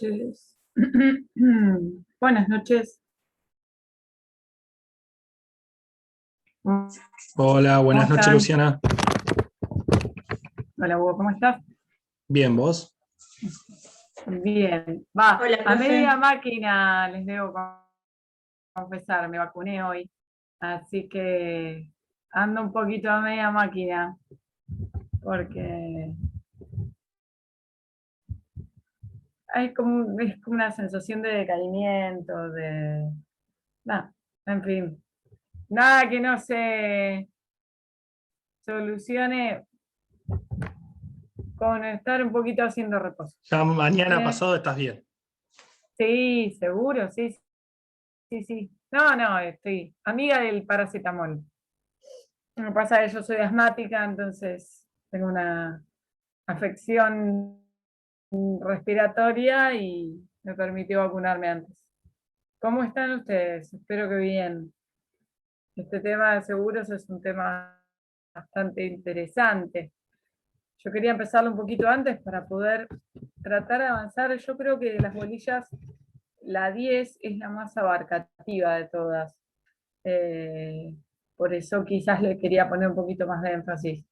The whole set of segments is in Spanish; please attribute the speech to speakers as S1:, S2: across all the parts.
S1: noches. Buenas noches.
S2: Hola,
S1: ¿Cómo
S2: buenas noches,
S1: están?
S2: Luciana.
S1: Hola, Hugo, ¿cómo estás?
S2: Bien, ¿vos?
S1: Bien. Va,
S3: Hola,
S1: a
S3: profe.
S1: media máquina les debo confesar, me vacuné hoy. Así que ando un poquito a media máquina. Porque es como una sensación de decaimiento, nada, en fin. Nada que no se solucione con estar un poquito haciendo reposo.
S2: Ya mañana
S1: ¿Eh?
S2: pasado estás bien.
S1: Sí, seguro, sí, sí, sí. No, estoy amiga del paracetamol. Lo que pasa es que yo soy asmática, entonces tengo una afección respiratoria y me permitió vacunarme antes. ¿Cómo están ustedes? Espero que bien. Este tema de seguros es un tema bastante interesante. Yo quería empezarlo un poquito antes para poder tratar de avanzar. Yo creo que de las bolillas, la 10 es la más abarcativa de todas. Por eso quizás le quería poner un poquito más de énfasis.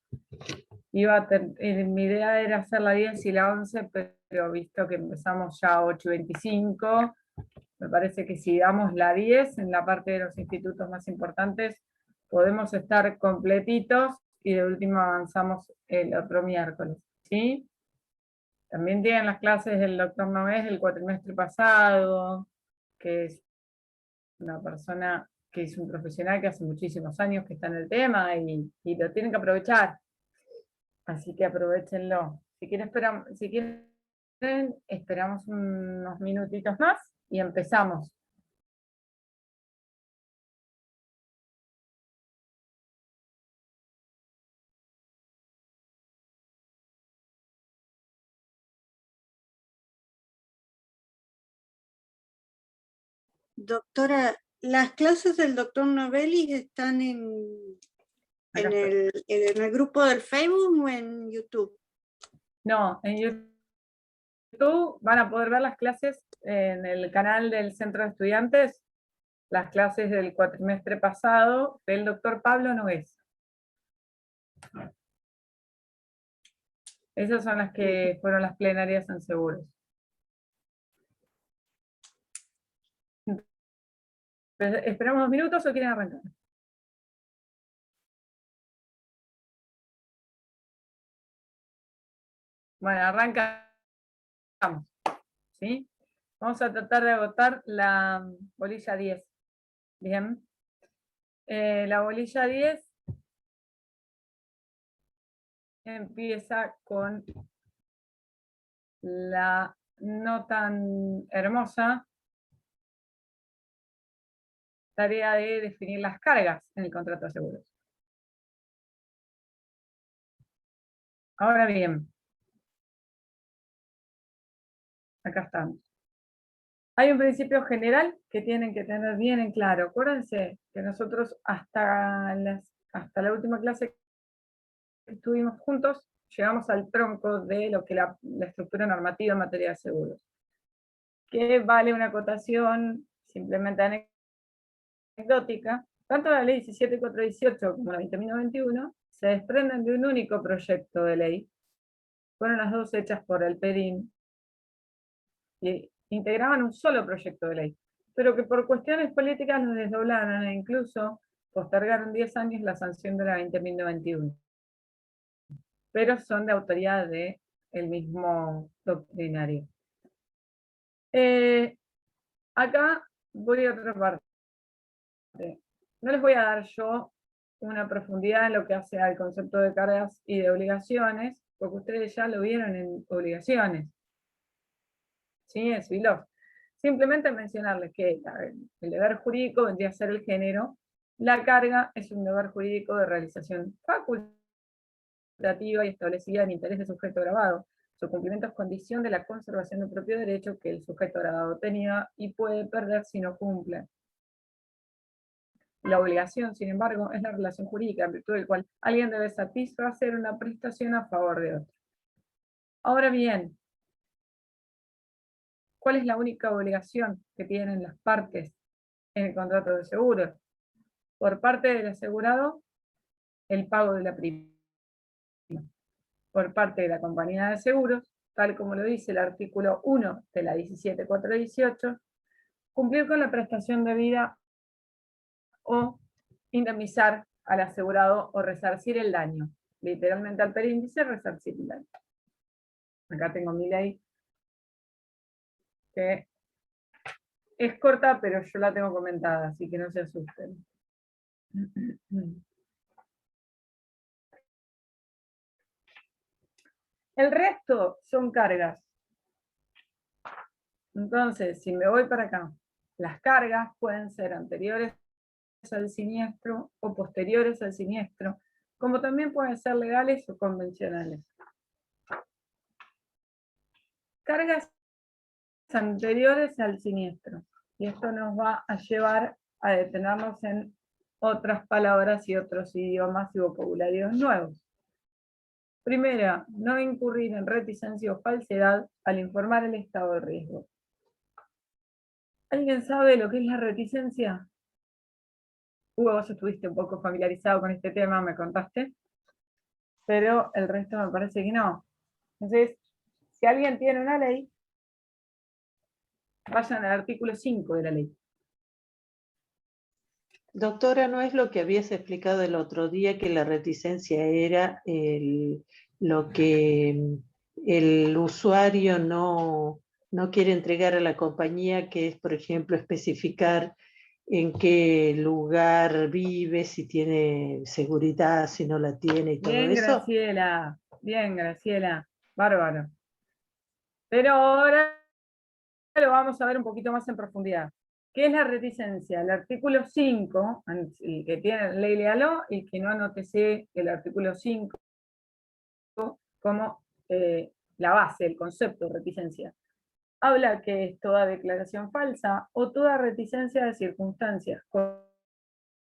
S1: Mi idea era hacer la 10 y la 11, pero visto que empezamos ya a 8:25, me parece que si damos la 10 en la parte de los institutos más importantes, podemos estar completitos y de último avanzamos el otro miércoles. ¿Sí? También tienen las clases del doctor Noves del cuatrimestre pasado, que es una persona que es un profesional que hace muchísimos años que está en el tema y lo tienen que aprovechar. Así que aprovechenlo. Si quieren, esperamos unos minutitos más y empezamos.
S3: Doctora, las clases del doctor Novelli están
S1: Acá estoy.
S3: en el grupo del Facebook o en YouTube.
S1: No, en YouTube van a poder ver las clases en el canal del Centro de Estudiantes, las clases del cuatrimestre pasado del doctor Pablo Nogués. Esas son las que fueron las plenarias en seguros. ¿Esperamos 2 minutos o quieren arrancar? Bueno, arrancamos. ¿Sí? Vamos a tratar de agotar la bolilla 10. Bien. La bolilla 10 empieza con la no tan hermosa tarea de definir las cargas en el contrato de seguros. Ahora bien, acá estamos. Hay un principio general que tienen que tener bien en claro. Acuérdense que nosotros hasta la última clase que estuvimos juntos, llegamos al tronco de lo que la estructura normativa en materia de seguros. Que vale una acotación simplemente anecdótica. Tanto la ley 17418 como la 20.021 se desprenden de un único proyecto de ley. Fueron las dos hechas por el PERIN y integraban un solo proyecto de ley, pero que por cuestiones políticas los desdoblaron e incluso postergaron 10 años la sanción de la 20.021. Pero son de autoridad del mismo doctrinario. Acá voy a otra parte. No les voy a dar yo una profundidad en lo que hace al concepto de cargas y de obligaciones, porque ustedes ya lo vieron en obligaciones. ¿Sí? Es Vilov. Simplemente mencionarles que el deber jurídico vendría a ser el género. La carga es un deber jurídico de realización facultativa y establecida en interés del sujeto grabado. Su cumplimiento es condición de la conservación del propio derecho que el sujeto grabado tenía y puede perder si no cumple. La obligación, sin embargo, es la relación jurídica en virtud del cual alguien debe satisfacer una prestación a favor de otro. Ahora bien, ¿Cuál es la única obligación que tienen las partes en el contrato de seguro? Por parte del asegurado, el pago de la prima. Por parte de la compañía de seguros, tal como lo dice el artículo 1 de la 17418, cumplir con la prestación de vida o indemnizar al asegurado o resarcir el daño. Literalmente al períndice, resarcir el daño. Acá tengo mi ley, que es corta, pero yo la tengo comentada, así que no se asusten. El resto son cargas. Entonces, si me voy para acá, las cargas pueden ser anteriores al siniestro o posteriores al siniestro, como también pueden ser legales o convencionales. Cargas anteriores al siniestro. Y esto nos va a llevar a detenernos en otras palabras y otros idiomas y vocabularios nuevos. Primera, no incurrir en reticencia o falsedad al informar el estado de riesgo. ¿Alguien sabe lo que es la reticencia? Hugo, vos estuviste un poco familiarizado con este tema, me contaste, pero el resto me parece que no. Entonces, si alguien tiene una ley, vayan al artículo 5 de la ley.
S4: Doctora, ¿no es lo que habías explicado el otro día, que la reticencia era lo que el usuario no quiere entregar a la compañía, que es, por ejemplo, especificar en qué lugar vive, si tiene seguridad, si no la tiene y todo eso?
S1: Bien, Graciela, bárbaro. Pero ahora lo vamos a ver un poquito más en profundidad. ¿Qué es la reticencia? El artículo 5, el que tiene ley, léalo, y que no anótese el artículo 5 como la base, el concepto de reticencia. Habla que es toda declaración falsa o toda reticencia de circunstancias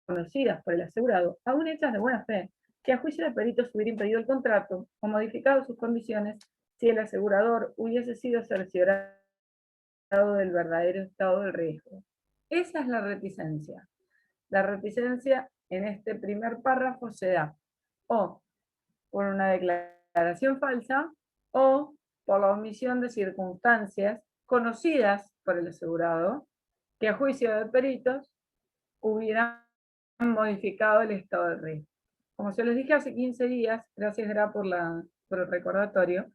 S1: conocidas por el asegurado, aún hechas de buena fe, que a juicio de peritos hubiera impedido el contrato o modificado sus condiciones si el asegurador hubiese sido cerciorado del verdadero estado del riesgo. Esa es la reticencia. La reticencia en este primer párrafo se da o por una declaración falsa o por la omisión de circunstancias conocidas por el asegurado que a juicio de peritos hubieran modificado el estado del riesgo. Como se les dije hace 15 días, gracias Gra por el recordatorio,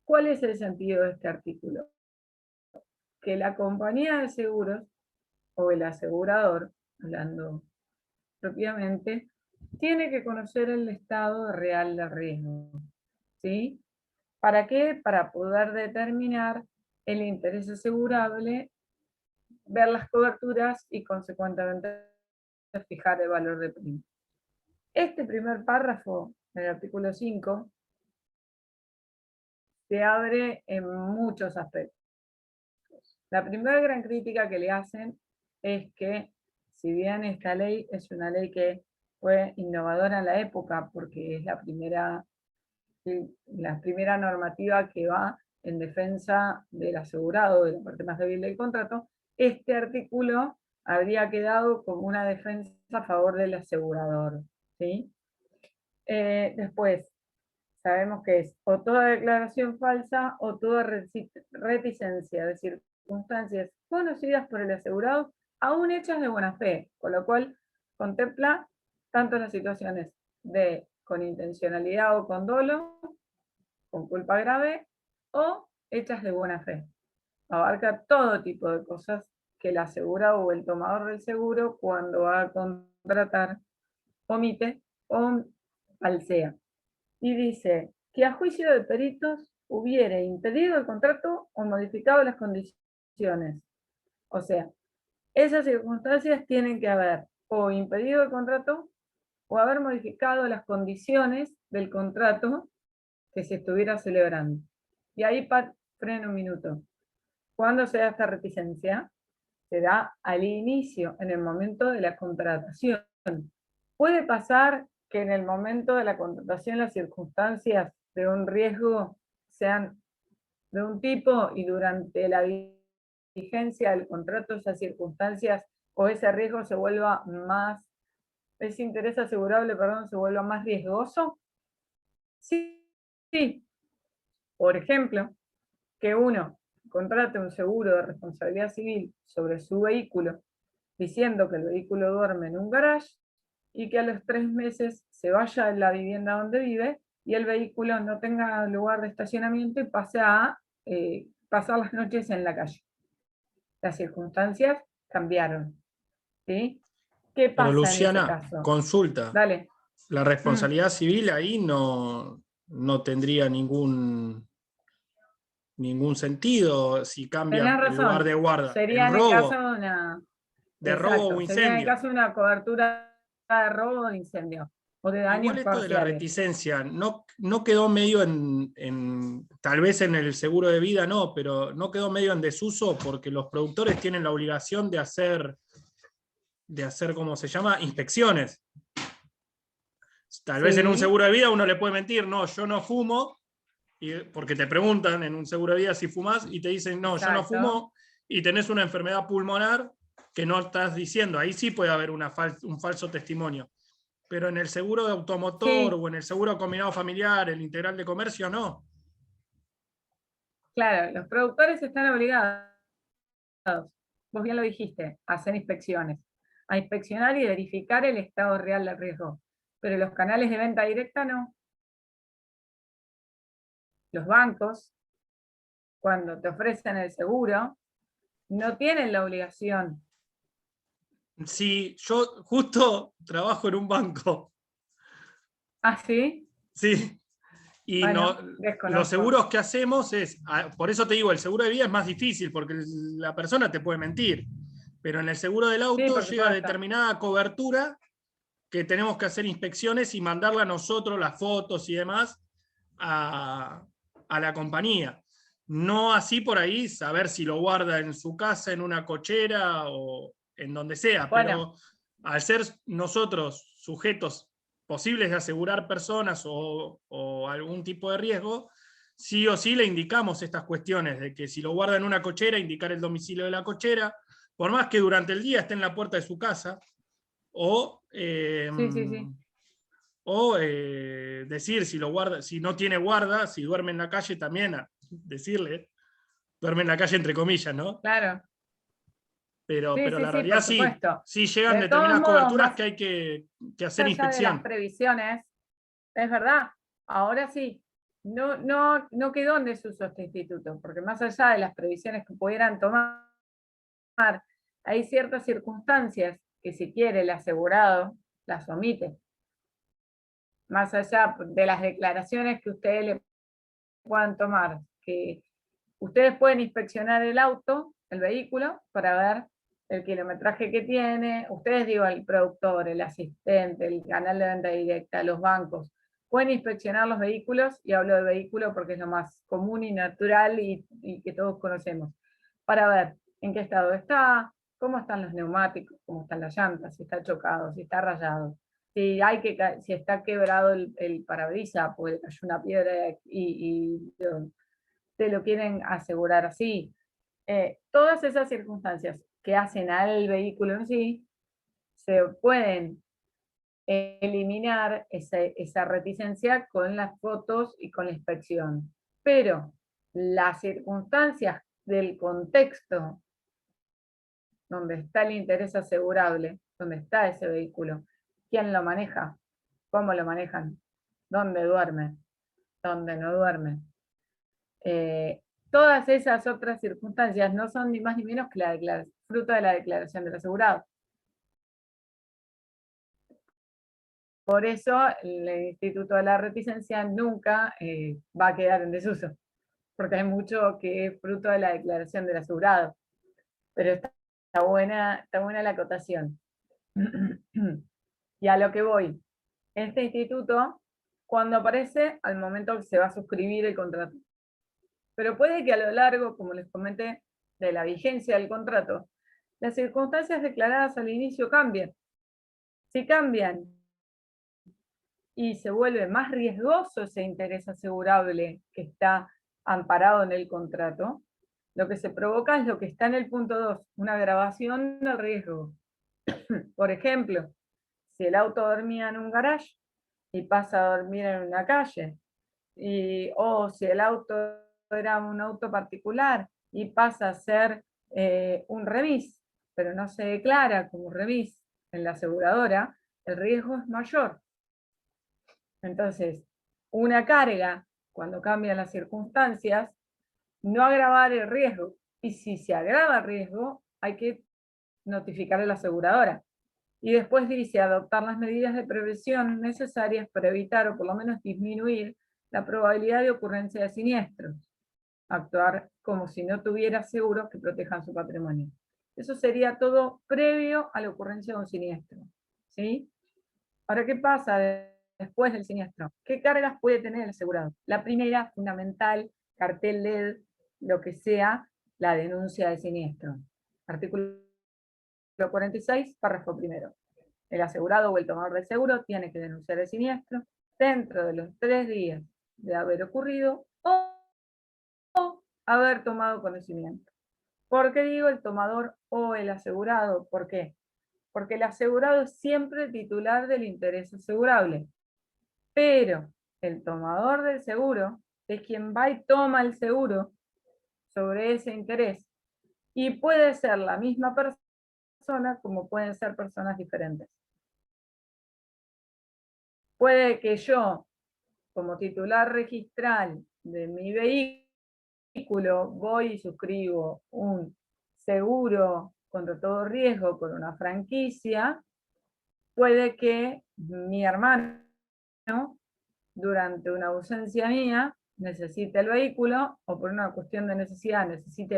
S1: ¿cuál es el sentido de este artículo? Que la compañía de seguros o el asegurador, hablando propiamente, tiene que conocer el estado real de riesgo. ¿Sí? ¿Para qué? Para poder determinar el interés asegurable, ver las coberturas y consecuentemente fijar el valor de prima. Este primer párrafo del artículo 5 se abre en muchos aspectos. La primera gran crítica que le hacen es que, si bien esta ley es una ley que fue innovadora en la época, porque es la primera normativa que va en defensa del asegurado, de la parte más débil del contrato, este artículo habría quedado como una defensa a favor del asegurador. ¿Sí? Después, sabemos que es o toda declaración falsa o toda reticencia de circunstancias conocidas por el asegurado, aún hechas de buena fe, con lo cual contempla tanto las situaciones de con intencionalidad o con dolo, con culpa grave, o hechas de buena fe. Abarca todo tipo de cosas que el asegurado o el tomador del seguro, cuando va a contratar, omite o falsea. Y dice que a juicio de peritos hubiere impedido el contrato o modificado las condiciones. O sea, esas circunstancias tienen que haber o impedido el contrato o haber modificado las condiciones del contrato que se estuviera celebrando. Y ahí freno un minuto. ¿Cuándo se da esta reticencia? Se da al inicio, en el momento de la contratación. Puede pasar que en el momento de la contratación las circunstancias de un riesgo sean de un tipo y durante la vigencia del contrato esas circunstancias o ese riesgo se vuelva más, ese interés asegurable, perdón, se vuelva más riesgoso? Sí, sí. Por ejemplo, que uno contrate un seguro de responsabilidad civil sobre su vehículo, diciendo que el vehículo duerme en un garage y que a los 3 meses se vaya a la vivienda donde vive y el vehículo no tenga lugar de estacionamiento y pase a pasar las noches en la calle. Las circunstancias cambiaron, ¿sí? ¿Qué
S2: Pero
S1: pasa en ese
S2: Luciana,
S1: caso?
S2: consulta.
S1: Dale.
S2: La responsabilidad civil ahí no tendría ningún sentido si cambia
S1: Tenés
S2: el lugar de
S1: razón.
S2: guarda. En
S1: Sería en el caso
S2: robo,
S1: de una...
S2: de robo o
S1: Exacto, sería en el
S2: incendio.
S1: caso de una cobertura de robo o de incendio, o de
S2: Igual
S1: daños
S2: esto de la
S1: parciales.
S2: reticencia, no quedó medio tal vez en el seguro de vida no, pero no quedó medio en desuso porque los productores tienen la obligación de hacer, ¿cómo se llama? Inspecciones. Tal vez en un
S1: Sí,
S2: seguro de vida uno le puede mentir, no, yo no fumo, porque te preguntan en un seguro de vida si fumas y te dicen, no, yo no
S1: exacto.
S2: fumo y tenés una enfermedad pulmonar que no estás diciendo. Ahí sí puede haber un falso testimonio. Pero en el seguro de automotor
S1: Sí,
S2: o en el seguro combinado familiar, el integral de comercio, no.
S1: claro, los productores están obligados, vos bien lo dijiste, a hacer inspecciones, a inspeccionar y verificar el estado real del riesgo. Pero los canales de venta directa no. Los bancos, cuando te ofrecen el seguro, no tienen la obligación.
S2: Si yo justo trabajo en un banco,
S1: ¿Ah, sí?
S2: sí, y no,
S1: Bueno,
S2: los
S1: desconozco.
S2: seguros que hacemos por eso te digo, el seguro de vida es más difícil, porque la persona te puede mentir, pero en el seguro del
S1: Sí,
S2: auto
S1: por
S2: llega
S1: supuesto.
S2: determinada cobertura que tenemos que hacer inspecciones y mandarla a nosotros, las fotos y demás, a la compañía. No así por ahí saber si lo guarda en su casa, en una cochera o en donde sea,
S1: Bueno,
S2: pero al ser nosotros sujetos posibles de asegurar personas o algún tipo de riesgo, sí o sí le indicamos estas cuestiones, de que si lo guarda en una cochera, indicar el domicilio de la cochera, por más que durante el día esté en la puerta de su casa, o,
S1: sí, sí, sí.
S2: decir si lo guarda, si no tiene guarda, si duerme en la calle también, decirle, duerme en la calle entre comillas, ¿no?
S1: Claro. Sí,
S2: Pero
S1: sí,
S2: la
S1: sí,
S2: realidad
S1: por
S2: sí,
S1: supuesto.
S2: sí llegan
S1: De todos
S2: determinadas
S1: modos,
S2: coberturas
S1: más
S2: que hay que hacer
S1: allá de las
S2: inspección.
S1: previsiones, es verdad, ahora sí, no quedó en desuso este instituto, porque más allá de las previsiones que pudieran tomar, hay ciertas circunstancias que si quiere el asegurado las omite. Más allá de las declaraciones que ustedes le puedan tomar, que ustedes pueden inspeccionar el auto, el vehículo, para ver el kilometraje que tiene. Ustedes, digo, el productor, el asistente, el canal de venta directa, los bancos, pueden inspeccionar los vehículos, y hablo de vehículo porque es lo más común y natural y que todos conocemos, para ver en qué estado está, cómo están los neumáticos, cómo están las llantas, si está chocado, si está rayado, si está quebrado el parabrisas, porque cayó una piedra y te lo quieren asegurar así. Todas esas circunstancias que hacen al vehículo en sí, se pueden eliminar esa reticencia con las fotos y con la inspección. Pero las circunstancias del contexto donde está el interés asegurable, donde está ese vehículo, quién lo maneja, cómo lo manejan, dónde duerme, dónde no duerme. Todas esas otras circunstancias no son ni más ni menos que fruto de la declaración del asegurado. Por eso el Instituto de la Reticencia nunca va a quedar en desuso, porque hay mucho que es fruto de la declaración del asegurado. Pero está buena la acotación. Y a lo que voy, este instituto, cuando aparece, al momento que se va a suscribir el contrato. Pero puede que a lo largo, como les comenté, de la vigencia del contrato, las circunstancias declaradas al inicio cambien. Si cambian y se vuelve más riesgoso ese interés asegurable que está amparado en el contrato, lo que se provoca es lo que está en el punto 2, una agravación del riesgo. Por ejemplo, si el auto dormía en un garage y pasa a dormir en una calle, o si el auto era un auto particular y pasa a ser un remis, pero no se declara como remis en la aseguradora, el riesgo es mayor. Entonces, una carga, cuando cambian las circunstancias, no agravar el riesgo. Y si se agrava el riesgo, hay que notificar a la aseguradora. Y después dice adoptar las medidas de prevención necesarias para evitar o por lo menos disminuir la probabilidad de ocurrencia de siniestros. Actuar como si no tuviera seguros que protejan su patrimonio. Eso sería todo previo a la ocurrencia de un siniestro. ¿Sí? Ahora, ¿qué pasa después del siniestro? ¿Qué cargas puede tener el asegurado? La primera, fundamental, cartel LED, lo que sea, la denuncia de siniestro. Artículo 46, párrafo primero. El asegurado o el tomador del seguro tiene que denunciar el siniestro dentro de los 3 días de haber ocurrido o haber tomado conocimiento. ¿Por qué digo el tomador o el asegurado? ¿Por qué? Porque el asegurado es siempre titular del interés asegurable, pero el tomador del seguro es quien va y toma el seguro sobre ese interés, y puede ser la misma persona como pueden ser personas diferentes. Puede que yo, como titular registral de mi vehículo, voy y suscribo un seguro contra todo riesgo con una franquicia. Puede que mi hermano, durante una ausencia mía, necesite el vehículo, o por una cuestión de necesidad necesite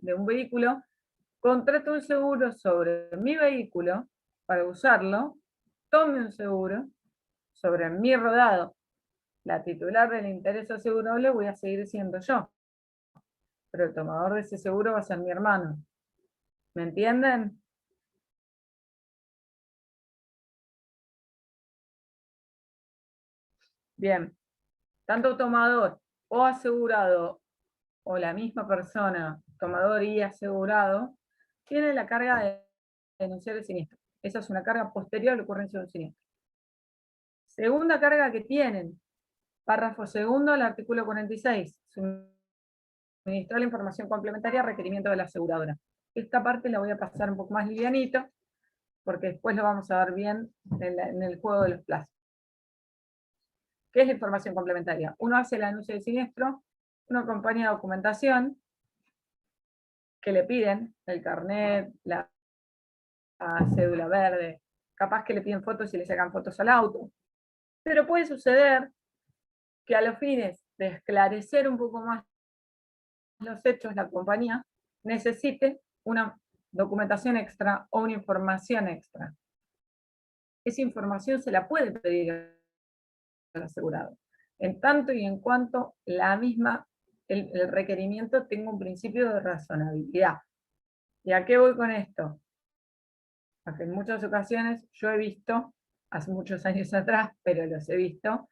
S1: de un vehículo, contrate un seguro sobre mi vehículo para usarlo, tome un seguro sobre mi rodado. La titular del interés asegurable voy a seguir siendo yo, pero el tomador de ese seguro va a ser mi hermano. ¿Me entienden? Bien, tanto tomador o asegurado, o la misma persona, tomador y asegurado, tiene la carga de denunciar el siniestro. Esa es una carga posterior a la ocurrencia de un siniestro. Segunda carga que tienen, párrafo segundo del artículo 46, suministrar la información complementaria a requerimiento de la aseguradora. Esta parte la voy a pasar un poco más livianito, porque después lo vamos a ver bien en el juego de los plazos. ¿Qué es la información complementaria? Uno hace la denuncia de siniestro, uno acompaña documentación que le piden, el carnet, la cédula verde, capaz que le piden fotos y le sacan fotos al auto. Pero puede suceder que a los fines de esclarecer un poco más los hechos, la compañía necesite una documentación extra o una información extra. Esa información se la puede pedir al asegurado, en tanto y en cuanto la misma, el requerimiento tenga un principio de razonabilidad. ¿Y a qué voy con esto? A que en muchas ocasiones yo he visto, hace muchos años atrás, pero los he visto,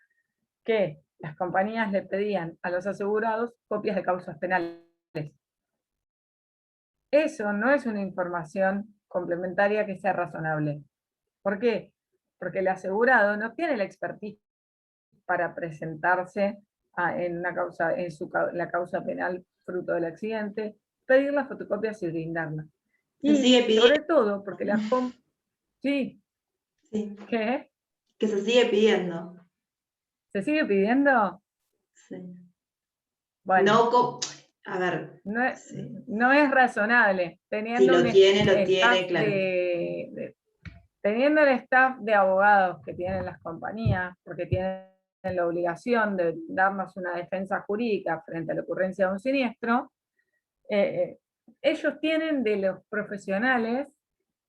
S1: que las compañías le pedían a los asegurados copias de causas penales. Eso no es una información complementaria que sea razonable. ¿Por qué? Porque el asegurado no tiene la expertise para presentarse en la causa penal fruto del accidente, pedir las fotocopias y brindarlas.
S5: Se sigue pidiendo.
S1: Sobre todo porque sí,
S5: Sí,
S1: ¿qué?
S5: que se sigue pidiendo.
S1: ¿Se sigue pidiendo?
S5: Sí.
S1: Bueno,
S5: A ver, sí.
S1: no es razonable, teniendo
S5: Si lo tiene,
S1: staff
S5: claro.
S1: teniendo el staff de abogados que tienen las compañías, porque tienen la obligación de darnos una defensa jurídica frente a la ocurrencia de un siniestro, ellos tienen de los profesionales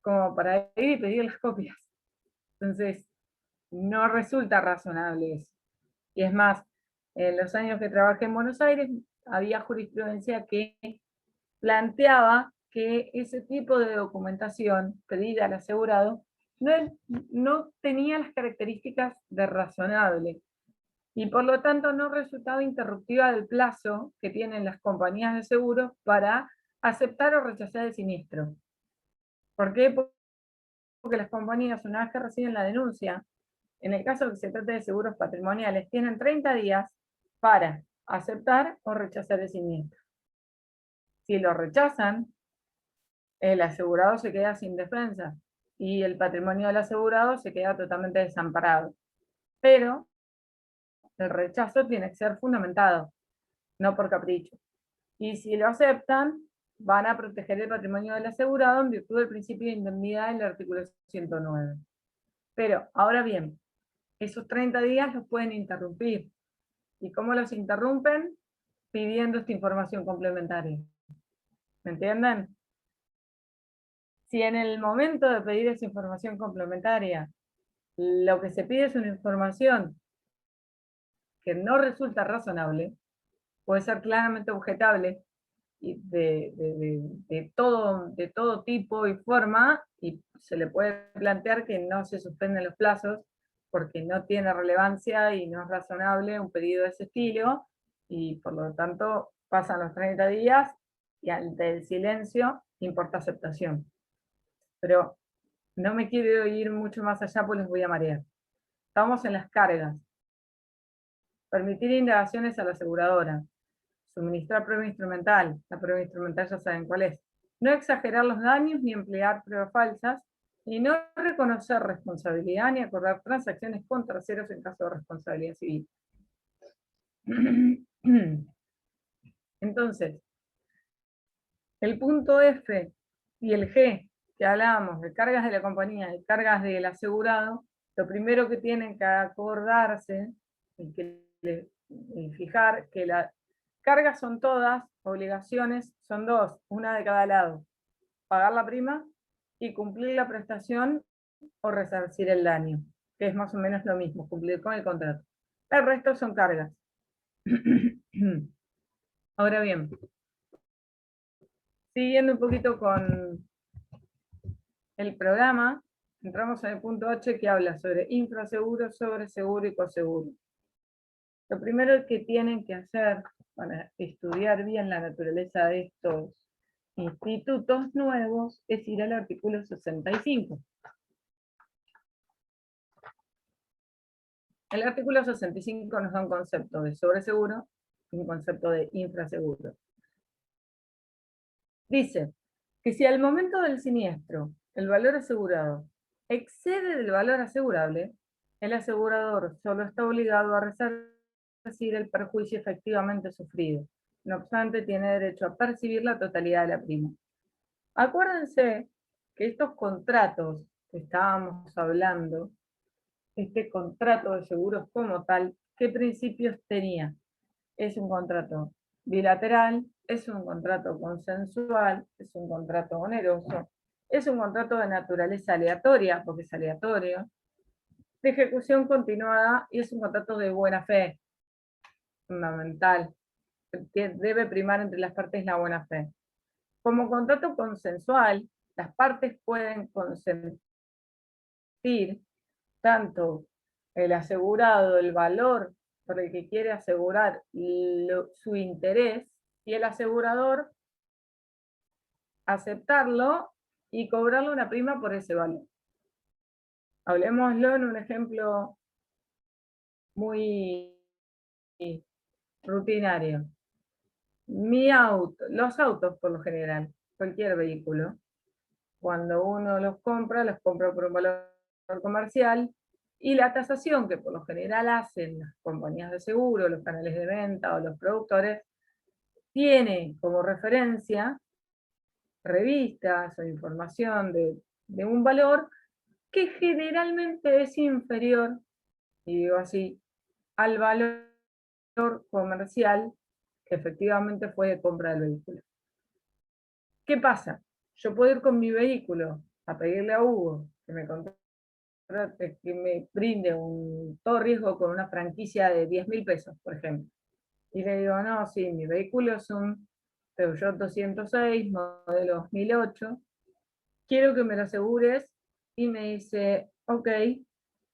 S1: como para ir y pedir las copias. Entonces, no resulta razonable eso. Y es más, en los años que trabajé en Buenos Aires, había jurisprudencia que planteaba que ese tipo de documentación pedida al asegurado no tenía las características de razonable. y por lo tanto no resultaba interruptiva del plazo que tienen las compañías de seguros para aceptar o rechazar el siniestro. ¿Por qué? Porque las compañías, una vez que reciben la denuncia, en el caso que se trate de seguros patrimoniales, tienen 30 días para aceptar o rechazar el siniestro. Si lo rechazan, el asegurado se queda sin defensa y el patrimonio del asegurado se queda totalmente desamparado. Pero el rechazo tiene que ser fundamentado, no por capricho. Y si lo aceptan, van a proteger el patrimonio del asegurado en virtud del principio de indemnidad del artículo 109. Pero, ahora bien, esos 30 días los pueden interrumpir. ¿Y cómo los interrumpen? Pidiendo esta información complementaria. ¿Me entienden? Si en el momento de pedir esa información complementaria, lo que se pide es una información que no resulta razonable, puede ser claramente objetable y de todo tipo y forma, y se le puede plantear que no se suspenden los plazos porque no tiene relevancia y no es razonable un pedido de ese estilo, y por lo tanto pasan los 30 días y ante el silencio importa aceptación. Pero no me quiero ir mucho más allá porque les voy a marear. Estamos en las cargas. Permitir indagaciones a la aseguradora. Suministrar prueba instrumental. La prueba instrumental ya saben cuál es. No exagerar los daños ni emplear pruebas falsas. Y no reconocer responsabilidad ni acordar transacciones con terceros en caso de responsabilidad civil. Entonces, el punto F y el G, que hablábamos de cargas de la compañía y cargas del asegurado, lo primero que tienen que acordarse y fijar que las cargas son todas, obligaciones son dos, una de cada lado. Pagar la prima y cumplir la prestación o resarcir el daño, que es más o menos lo mismo, cumplir con el contrato. El resto son cargas. Ahora bien, siguiendo un poquito con el programa, entramos en el punto 8 que habla sobre infraseguro, sobreseguro y coseguro. Lo primero que tienen que hacer para estudiar bien la naturaleza de estos institutos nuevos es ir al artículo 65. El artículo 65 nos da un concepto de sobreseguro y un concepto de infraseguro. Dice que si al momento del siniestro el valor asegurado excede del valor asegurable, el asegurador solo está obligado a resarcir el perjuicio efectivamente sufrido. No obstante, tiene derecho a percibir la totalidad de la prima. Acuérdense que estos contratos que estábamos hablando, este contrato de seguros como tal, ¿qué principios tenía? Es un contrato bilateral, es un contrato consensual, es un contrato oneroso, es un contrato de naturaleza aleatoria, porque es aleatorio, de ejecución continuada y es un contrato de buena fe, fundamental, que debe primar entre las partes la buena fe. Como contrato consensual, las partes pueden consentir tanto el asegurado, el valor por el que quiere asegurar su interés, y el asegurador aceptarlo y cobrarle una prima por ese valor. Hablemoslo en un ejemplo muy rutinario. Los autos por lo general, cualquier vehículo, cuando uno los compra por un valor comercial, y la tasación que por lo general hacen las compañías de seguro, los canales de venta o los productores, tiene como referencia revistas o información de un valor que generalmente es inferior, y digo así, al valor comercial que efectivamente fue de compra del vehículo. ¿Qué pasa? Yo puedo ir con mi vehículo a pedirle a Hugo que me brinde todo riesgo con una franquicia de 10.000 pesos, por ejemplo. Y le digo, no, sí, mi vehículo es un Peugeot 206, modelo 2008, quiero que me lo asegures, y me dice, ok,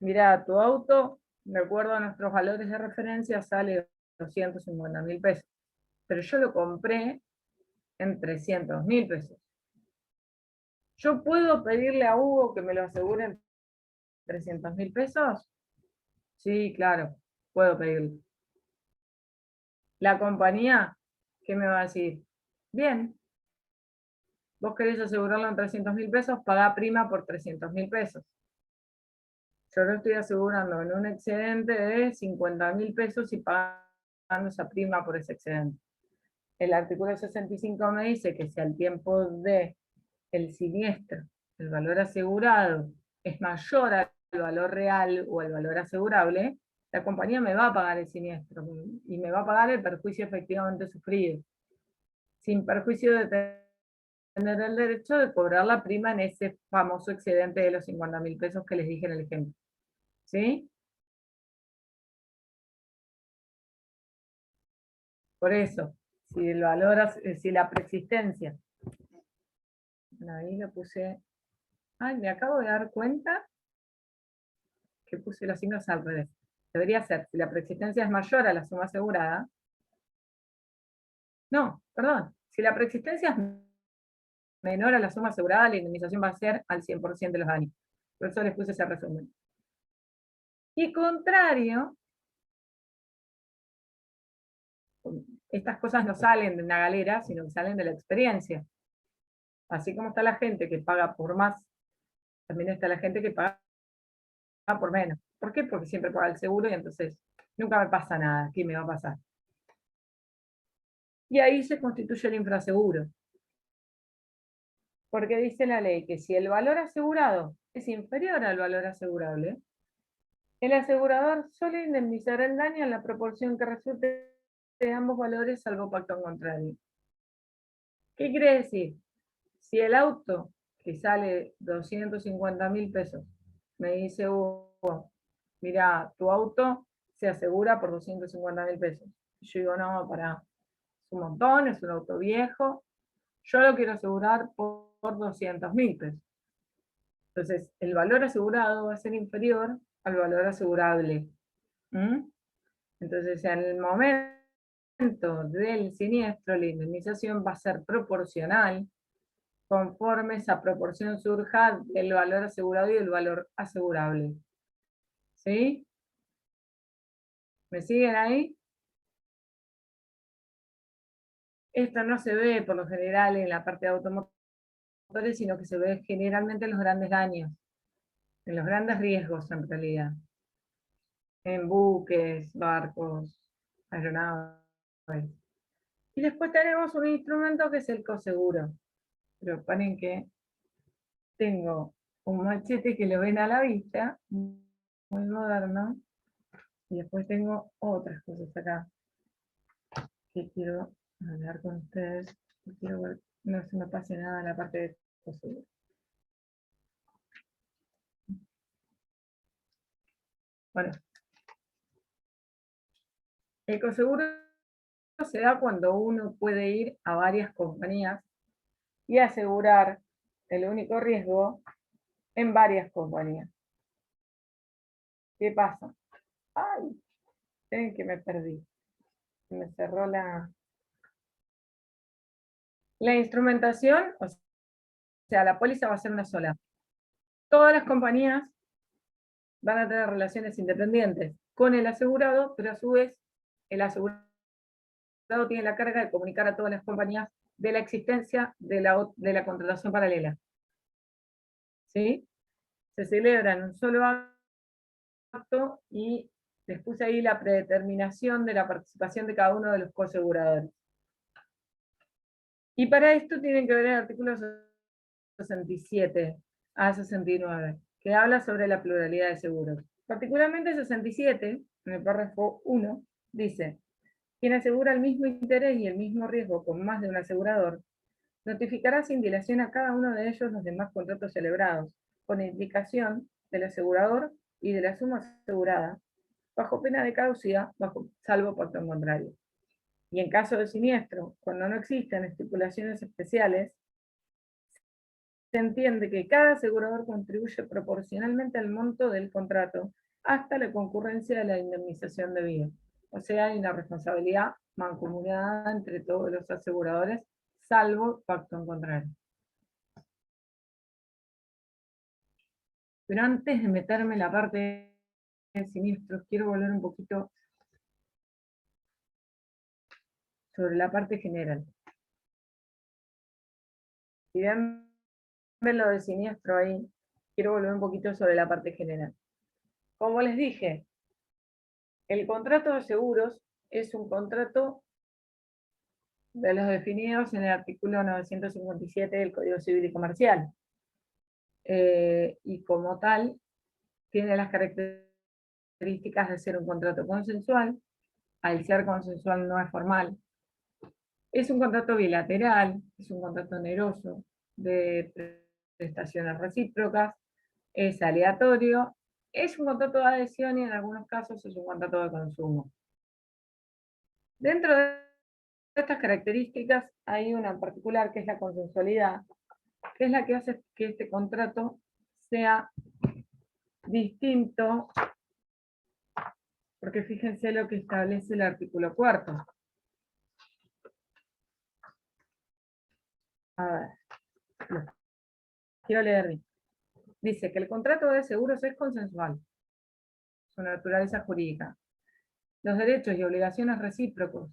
S1: mira, tu auto de acuerdo a nuestros valores de referencia, sale 250.000 pesos. Pero yo lo compré en 300.000 pesos. ¿Yo puedo pedirle a Hugo que me lo asegure en 300.000 pesos? Sí, claro, puedo pedirle. La compañía, ¿qué me va a decir? Bien, vos querés asegurarlo en 300.000 pesos, pagá prima por 300.000 pesos. Yo lo estoy asegurando en un excedente de 50.000 pesos y pagando esa prima por ese excedente. El artículo 65 me dice que si al tiempo de el siniestro, el valor asegurado es mayor al valor real o al valor asegurable, la compañía me va a pagar el siniestro y me va a pagar el perjuicio efectivamente sufrido, sin perjuicio de tener el derecho de cobrar la prima en ese famoso excedente de los 50.000 pesos que les dije en el ejemplo. ¿Sí? Por eso, si el valor, si la preexistencia, ahí lo puse, ay, me acabo de dar cuenta que puse los signos al revés. Debería ser, si la preexistencia es mayor a la suma asegurada, no, perdón, si la preexistencia es menor a la suma asegurada, la indemnización va a ser al 100% de los daños. Por eso les puse ese resumen. Y contrario, estas cosas no salen de una galera, sino que salen de la experiencia. Así como está la gente que paga por más, también está la gente que paga por menos. ¿Por qué? Porque siempre paga el seguro y entonces nunca me pasa nada. ¿Qué me va a pasar? Y ahí se constituye el infraseguro. Porque dice la ley que si el valor asegurado es inferior al valor asegurable, el asegurador suele indemnizar el daño en la proporción que resulte de ambos valores, salvo pacto en contrario. ¿Qué quiere decir? Si el auto que sale 250.000 pesos me dice, mira, tu auto se asegura por 250.000 pesos. Y yo digo, no, pará, es un montón, es un auto viejo, yo lo quiero asegurar por 200.000 pesos. Entonces, el valor asegurado va a ser inferior al valor asegurable. Entonces, en el momento del siniestro, la indemnización va a ser proporcional conforme esa proporción surja del valor asegurado y del valor asegurable. ¿Sí? ¿Me siguen ahí? Esto no se ve por lo general en la parte de automotores, sino que se ve generalmente en los grandes daños, en los grandes riesgos en realidad. En buques, barcos, aeronaves. Y después tenemos un instrumento que es el coseguro. Pero ponen que tengo un machete que lo ven a la vista, muy moderno, y después tengo otras cosas acá que quiero hablar con ustedes. Quiero ver, no se me pase nada en la parte de coseguro. Bueno, el coseguro se da cuando uno puede ir a varias compañías y asegurar el único riesgo en varias compañías. ¿Qué pasa? Ay, ven que me perdí. Me cerró la instrumentación, o sea, la póliza va a ser una sola. Todas las compañías van a tener relaciones independientes con el asegurado, pero a su vez el asegurado tiene la carga de comunicar a todas las compañías de la existencia de la contratación paralela. ¿Sí? Se celebra en un solo acto y les puse ahí la predeterminación de la participación de cada uno de los coaseguradores. Y para esto tienen que ver el artículo 67 a 69, que habla sobre la pluralidad de seguros. Particularmente 67, en el párrafo 1, dice: quien asegura el mismo interés y el mismo riesgo con más de un asegurador, notificará sin dilación a cada uno de ellos los demás contratos celebrados, con indicación del asegurador y de la suma asegurada, bajo pena de caducidad, salvo pacto en contrario. Y en caso de siniestro, cuando no existen estipulaciones especiales, se entiende que cada asegurador contribuye proporcionalmente al monto del contrato hasta la concurrencia de la indemnización debida. O sea, hay una responsabilidad mancomunada entre todos los aseguradores, salvo pacto en contrario. Pero antes de meterme en la parte de siniestros, quiero volver un poquito sobre la parte general. Si ven lo de siniestro ahí, quiero volver un poquito sobre la parte general. Como les dije, el contrato de seguros es un contrato de los definidos en el artículo 957 del Código Civil y Comercial. Y como tal, tiene las características de ser un contrato consensual. Al ser consensual no es formal. Es un contrato bilateral, es un contrato oneroso, de prestaciones recíprocas, es aleatorio, es un contrato de adhesión y en algunos casos es un contrato de consumo. Dentro de estas características hay una en particular que es la consensualidad, que es la que hace que este contrato sea distinto, porque fíjense lo que establece el artículo 4. A ver, no, quiero leer bien. Dice que el contrato de seguros es consensual, su naturaleza jurídica. Los derechos y obligaciones recíprocos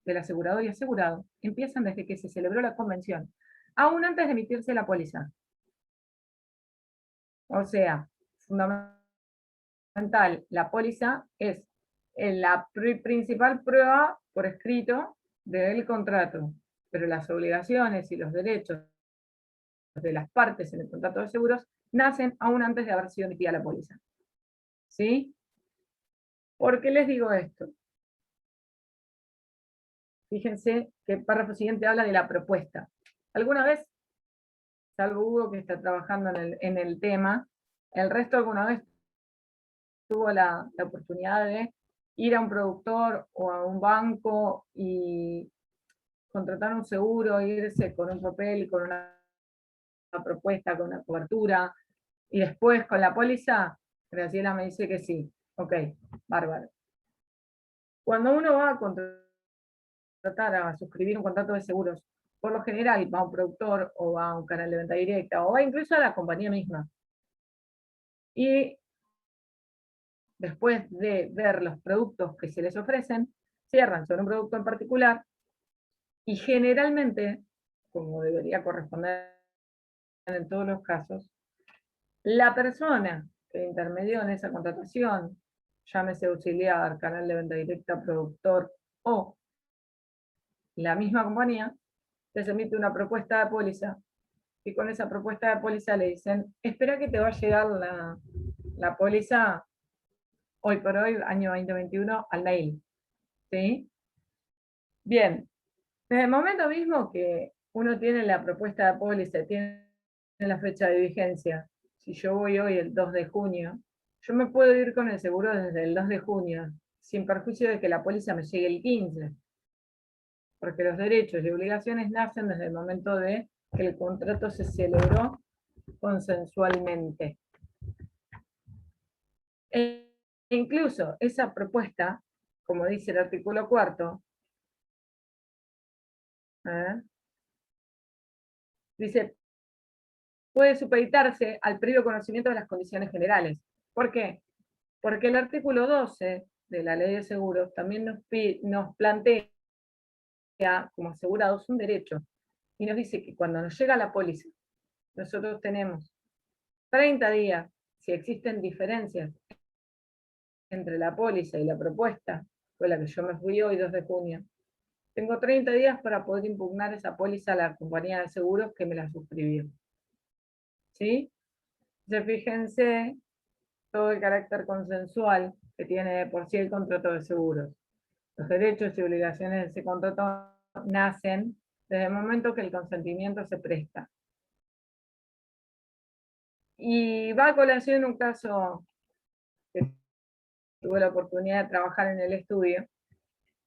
S1: del asegurador y asegurado empiezan desde que se celebró la convención, aún antes de emitirse la póliza. O sea, fundamental, la póliza es la principal prueba por escrito del contrato, pero las obligaciones y los derechos de las partes en el contrato de seguros nacen aún antes de haber sido emitida la póliza. ¿Sí? ¿Por qué les digo esto? Fíjense que el párrafo siguiente habla de la propuesta. ¿Alguna vez, salvo Hugo que está trabajando en el tema, el resto alguna vez tuvo la oportunidad de ir a un productor o a un banco y contratar un seguro, irse con un papel, con una propuesta, con una cobertura, y después con la póliza? Graciela me dice que sí. Ok, bárbaro. Cuando uno va a contratar, a suscribir un contrato de seguros, por lo general va a un productor o va a un canal de venta directa o va incluso a la compañía misma. Y después de ver los productos que se les ofrecen, cierran sobre un producto en particular y generalmente, como debería corresponder en todos los casos, la persona que intermedió en esa contratación, llámese auxiliar, canal de venta directa, productor o la misma compañía, les emite una propuesta de póliza y con esa propuesta de póliza le dicen, espera que te va a llegar la póliza hoy por hoy, año 2021, al mail. ¿Sí? Bien, desde el momento mismo que uno tiene la propuesta de póliza, tiene la fecha de vigencia, si yo voy hoy el 2 de junio, yo me puedo ir con el seguro desde el 2 de junio, sin perjuicio de que la póliza me llegue el 15, porque los derechos y obligaciones nacen desde el momento de que el contrato se celebró consensualmente. E incluso esa propuesta, como dice el artículo 4, dice, puede supeditarse al previo conocimiento de las condiciones generales. ¿Por qué? Porque el artículo 12 de la Ley de Seguros también nos plantea como asegurados un derecho y nos dice que cuando nos llega la póliza, nosotros tenemos 30 días, si existen diferencias entre la póliza y la propuesta, con la que yo me fui hoy 2 de junio, tengo 30 días para poder impugnar esa póliza a la compañía de seguros que me la suscribió. ¿Sí? Entonces, fíjense todo el carácter consensual que tiene de por sí el contrato de seguros. Los derechos y obligaciones de ese contrato nacen desde el momento que el consentimiento se presta. Y va a colación un caso que tuve la oportunidad de trabajar en el estudio,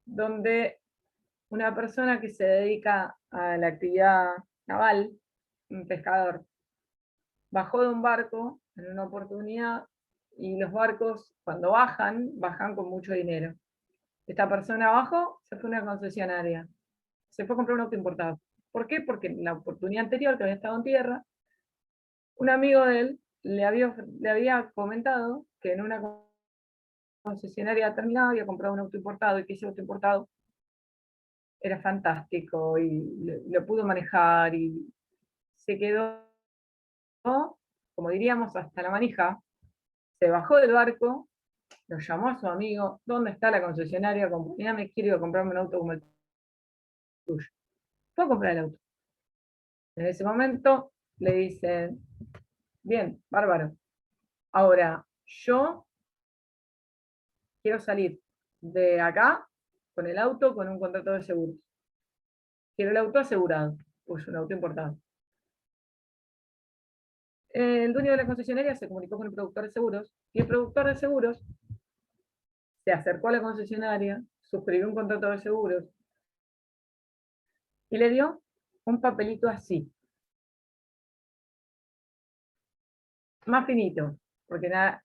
S1: donde una persona que se dedica a la actividad naval, un pescador, bajó de un barco en una oportunidad y los barcos cuando bajan con mucho dinero. Esta persona bajó, se fue a una concesionaria, se fue a comprar un auto importado. ¿Por qué? Porque en la oportunidad anterior que había estado en tierra, un amigo de él le había comentado que en una concesionaria determinada había comprado un auto importado y que ese auto importado era fantástico y lo pudo manejar y se quedó, como diríamos, hasta la manija, se bajó del barco, lo llamó a su amigo, ¿dónde está la concesionaria? Acompáñame, quiero ir a comprarme un auto como el tuyo. Fue a comprar el auto. En ese momento le dicen, bien, bárbaro, ahora yo quiero salir de acá con el auto con un contrato de seguros. Quiero el auto asegurado, pues un auto importado. El dueño de la concesionaria se comunicó con el productor de seguros y el productor de seguros se acercó a la concesionaria, suscribió un contrato de seguros y le dio un papelito así, más finito, porque nada,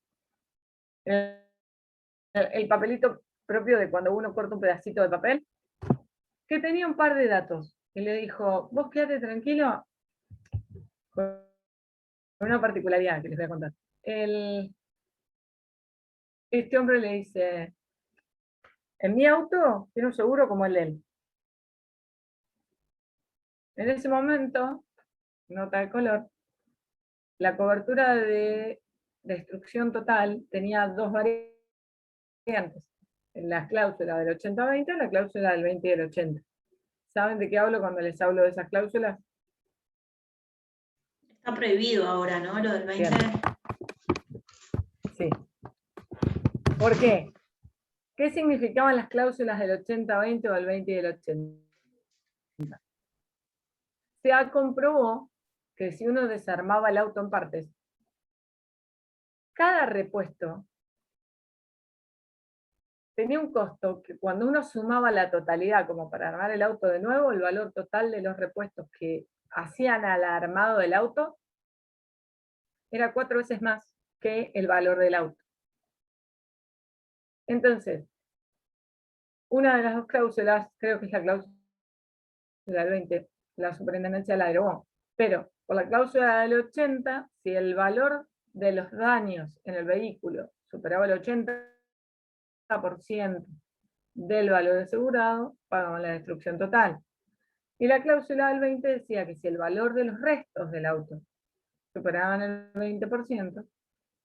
S1: el papelito propio de cuando uno corta un pedacito de papel, que tenía un par de datos. Y le dijo, vos quédate tranquilo, con una particularidad que les voy a contar. Este hombre le dice, en mi auto tiene un seguro como el de él. En ese momento, nota de color, la cobertura de destrucción total tenía dos variantes. La cláusula del 80-20 y la cláusula del 20 y del 80. ¿Saben de qué hablo cuando les hablo de esas cláusulas?
S5: Está prohibido ahora, ¿no? Lo del 20.
S1: Bien. Sí. ¿Por qué? ¿Qué significaban las cláusulas del 80-20 o del 20 y del 80? Se comprobó que si uno desarmaba el auto en partes, cada repuesto tenía un costo que cuando uno sumaba la totalidad, como para armar el auto de nuevo, el valor total de los repuestos que hacían al armado del auto era 4 veces más que el valor del auto. Entonces, una de las dos cláusulas, creo que es la cláusula del 20, la superintendencia la derogó, pero por la cláusula del 80, si el valor de los daños en el vehículo superaba el 80% del valor asegurado, pagaban la destrucción total. Y la cláusula del 20 decía que si el valor de los restos del auto superaban el 20%,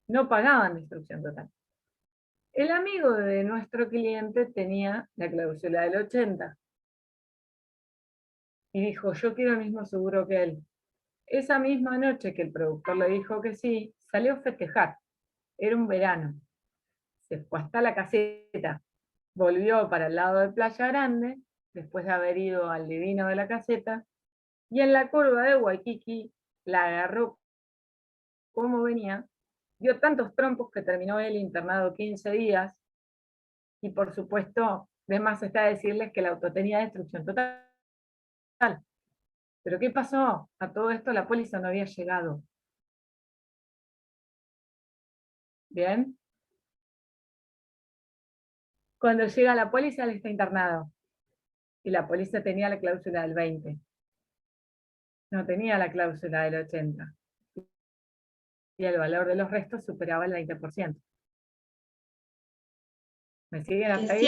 S1: no pagaban destrucción total. El amigo de nuestro cliente tenía la cláusula del 80 y dijo, yo quiero el mismo seguro que él. Esa misma noche que el productor le dijo que sí, salió a festejar. Era un verano. Se fue hasta la caseta, volvió para el lado de Playa Grande, después de haber ido al divino de la caseta, y en la curva de Waikiki la agarró como venía, dio tantos trompos que terminó él internado 15 días, y por supuesto, de más está decirles que el auto tenía destrucción total. ¿Pero qué pasó? A todo esto la póliza no había llegado. ¿Bien? Cuando llega la póliza, él está internado. Y la póliza tenía la cláusula del 20. No tenía la cláusula del 80. Y el valor de los restos superaba el 20%. ¿Me siguen hasta ahí?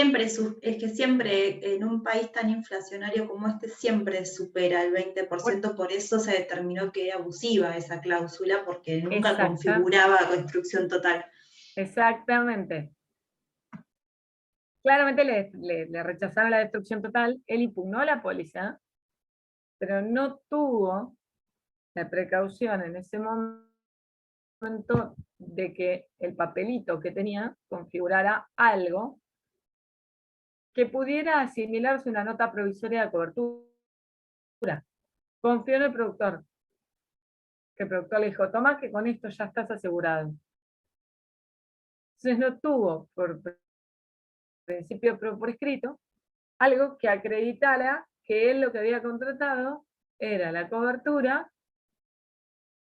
S5: Es que siempre en un país tan inflacionario como este siempre supera el 20%, por eso se determinó que era abusiva esa cláusula, porque nunca configuraba destrucción total.
S1: Exactamente. Claramente le rechazaron la destrucción total, él impugnó la póliza, pero no tuvo la precaución en ese momento de que el papelito que tenía configurara algo que pudiera asimilarse a una nota provisoria de cobertura. Confió en el productor, que el productor le dijo, toma que con esto ya estás asegurado. Entonces no tuvo, por principio por escrito, algo que acreditara que él lo que había contratado era la cobertura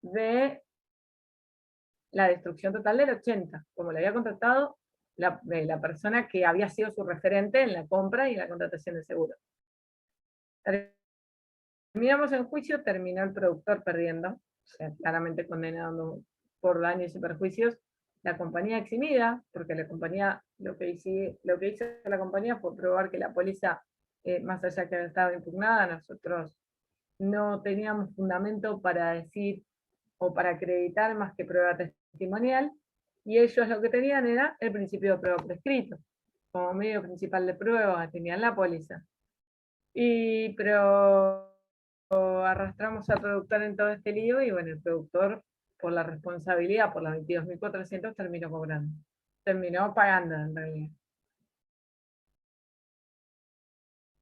S1: de la destrucción total del 80, como le había contratado la persona que había sido su referente en la compra y la contratación de seguro. Terminamos en juicio, terminó el productor perdiendo, o sea, claramente condenado por daños y perjuicios, la compañía eximida, porque la compañía, lo que hizo la compañía fue probar que la póliza, más allá que estaba impugnada, nosotros no teníamos fundamento para decir o para acreditar más que prueba testimonial, y ellos lo que tenían era el principio de prueba prescrito, como medio principal de prueba, tenían la póliza. Pero arrastramos al productor en todo este lío, y bueno, el productor, por la responsabilidad, por las 22.400, terminó cobrando. Terminó pagando, en realidad.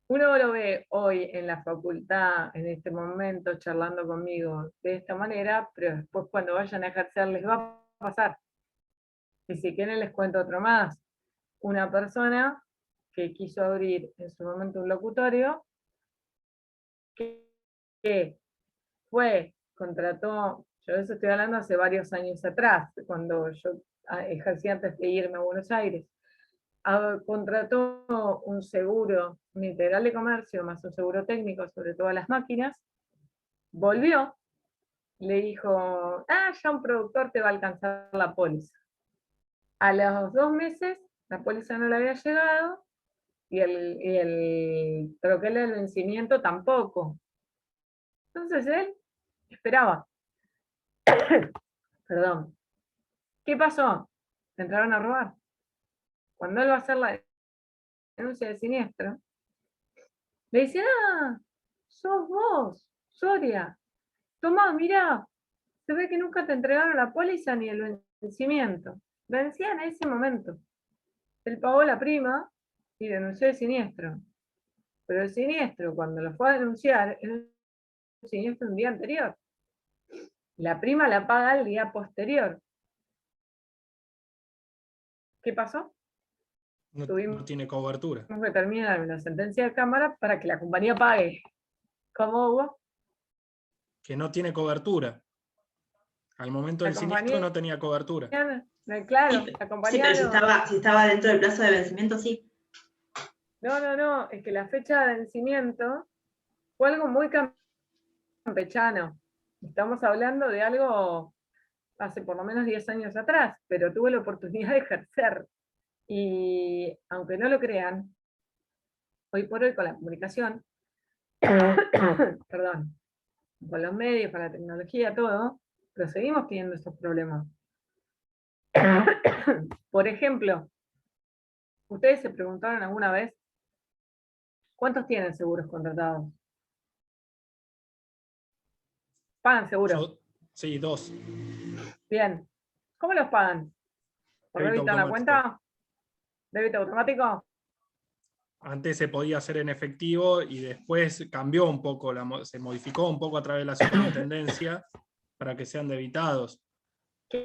S1: Uno lo ve hoy en la facultad, en este momento, charlando conmigo de esta manera, pero después cuando vayan a ejercer les va a pasar. Y si quieren les cuento otro más. Una persona que quiso abrir en su momento un locutorio, que contrató, yo de eso estoy hablando hace varios años atrás, cuando yo ejercí antes de irme a Buenos Aires, contrató un seguro, un integral de comercio, más un seguro técnico sobre todas las máquinas, volvió, le dijo, ya un productor te va a alcanzar la póliza. A los 2 meses, la póliza no le había llegado, y el troquel del vencimiento tampoco. Entonces él esperaba. Perdón. ¿Qué pasó? Le entraron a robar. Cuando él va a hacer la denuncia de siniestro, le dicen, sos vos, Soria. Tomá, mirá, se ve que nunca te entregaron la póliza ni el vencimiento. Vencían en ese momento. Él pagó la prima y denunció el siniestro. Pero el siniestro, cuando lo fue a denunciar, era un siniestro un día anterior. La prima la paga el día posterior. ¿Qué pasó?
S2: No tiene cobertura.
S1: Tuvimos que terminar la sentencia de cámara para que la compañía pague. ¿Cómo hubo?
S2: Que no tiene cobertura. Al momento del siniestro no tenía cobertura.
S1: Claro, la compañía
S5: sí, pero si estaba dentro del plazo de vencimiento, sí.
S1: No, es que la fecha de vencimiento fue algo muy campechano. Estamos hablando de algo hace por lo menos 10 años atrás, pero tuve la oportunidad de ejercer. Y aunque no lo crean, hoy por hoy con la comunicación, perdón, con los medios, con la tecnología, todo, pero seguimos teniendo estos problemas. Por ejemplo, ¿ustedes se preguntaron alguna vez cuántos tienen seguros contratados? ¿Pagan seguros?
S2: Sí, 2.
S1: Bien. ¿Cómo los pagan? ¿Por débito en la cuenta? ¿Débito automático?
S2: Antes se podía hacer en efectivo y después cambió un poco, se modificó un poco a través de la superintendencia para que sean debitados.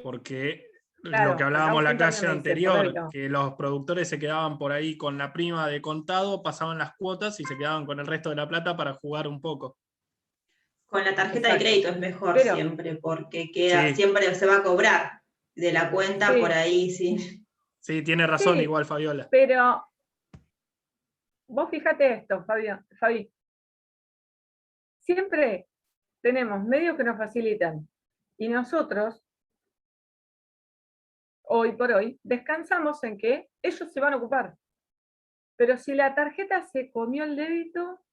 S2: Porque
S1: claro,
S2: lo que hablábamos la clase anterior,
S1: débito,
S2: que los productores se quedaban por ahí con la prima de contado, pasaban las cuotas y se quedaban con el resto de la plata para jugar un poco.
S5: Con la tarjeta de crédito es mejor siempre, porque siempre se va a cobrar de la cuenta por ahí, sí.
S2: Sí, tiene razón igual Fabiola.
S1: Pero vos fíjate esto, Fabi. Siempre tenemos medios que nos facilitan y nosotros, hoy por hoy, descansamos en que ellos se van a ocupar. Pero si la tarjeta se comió el débito,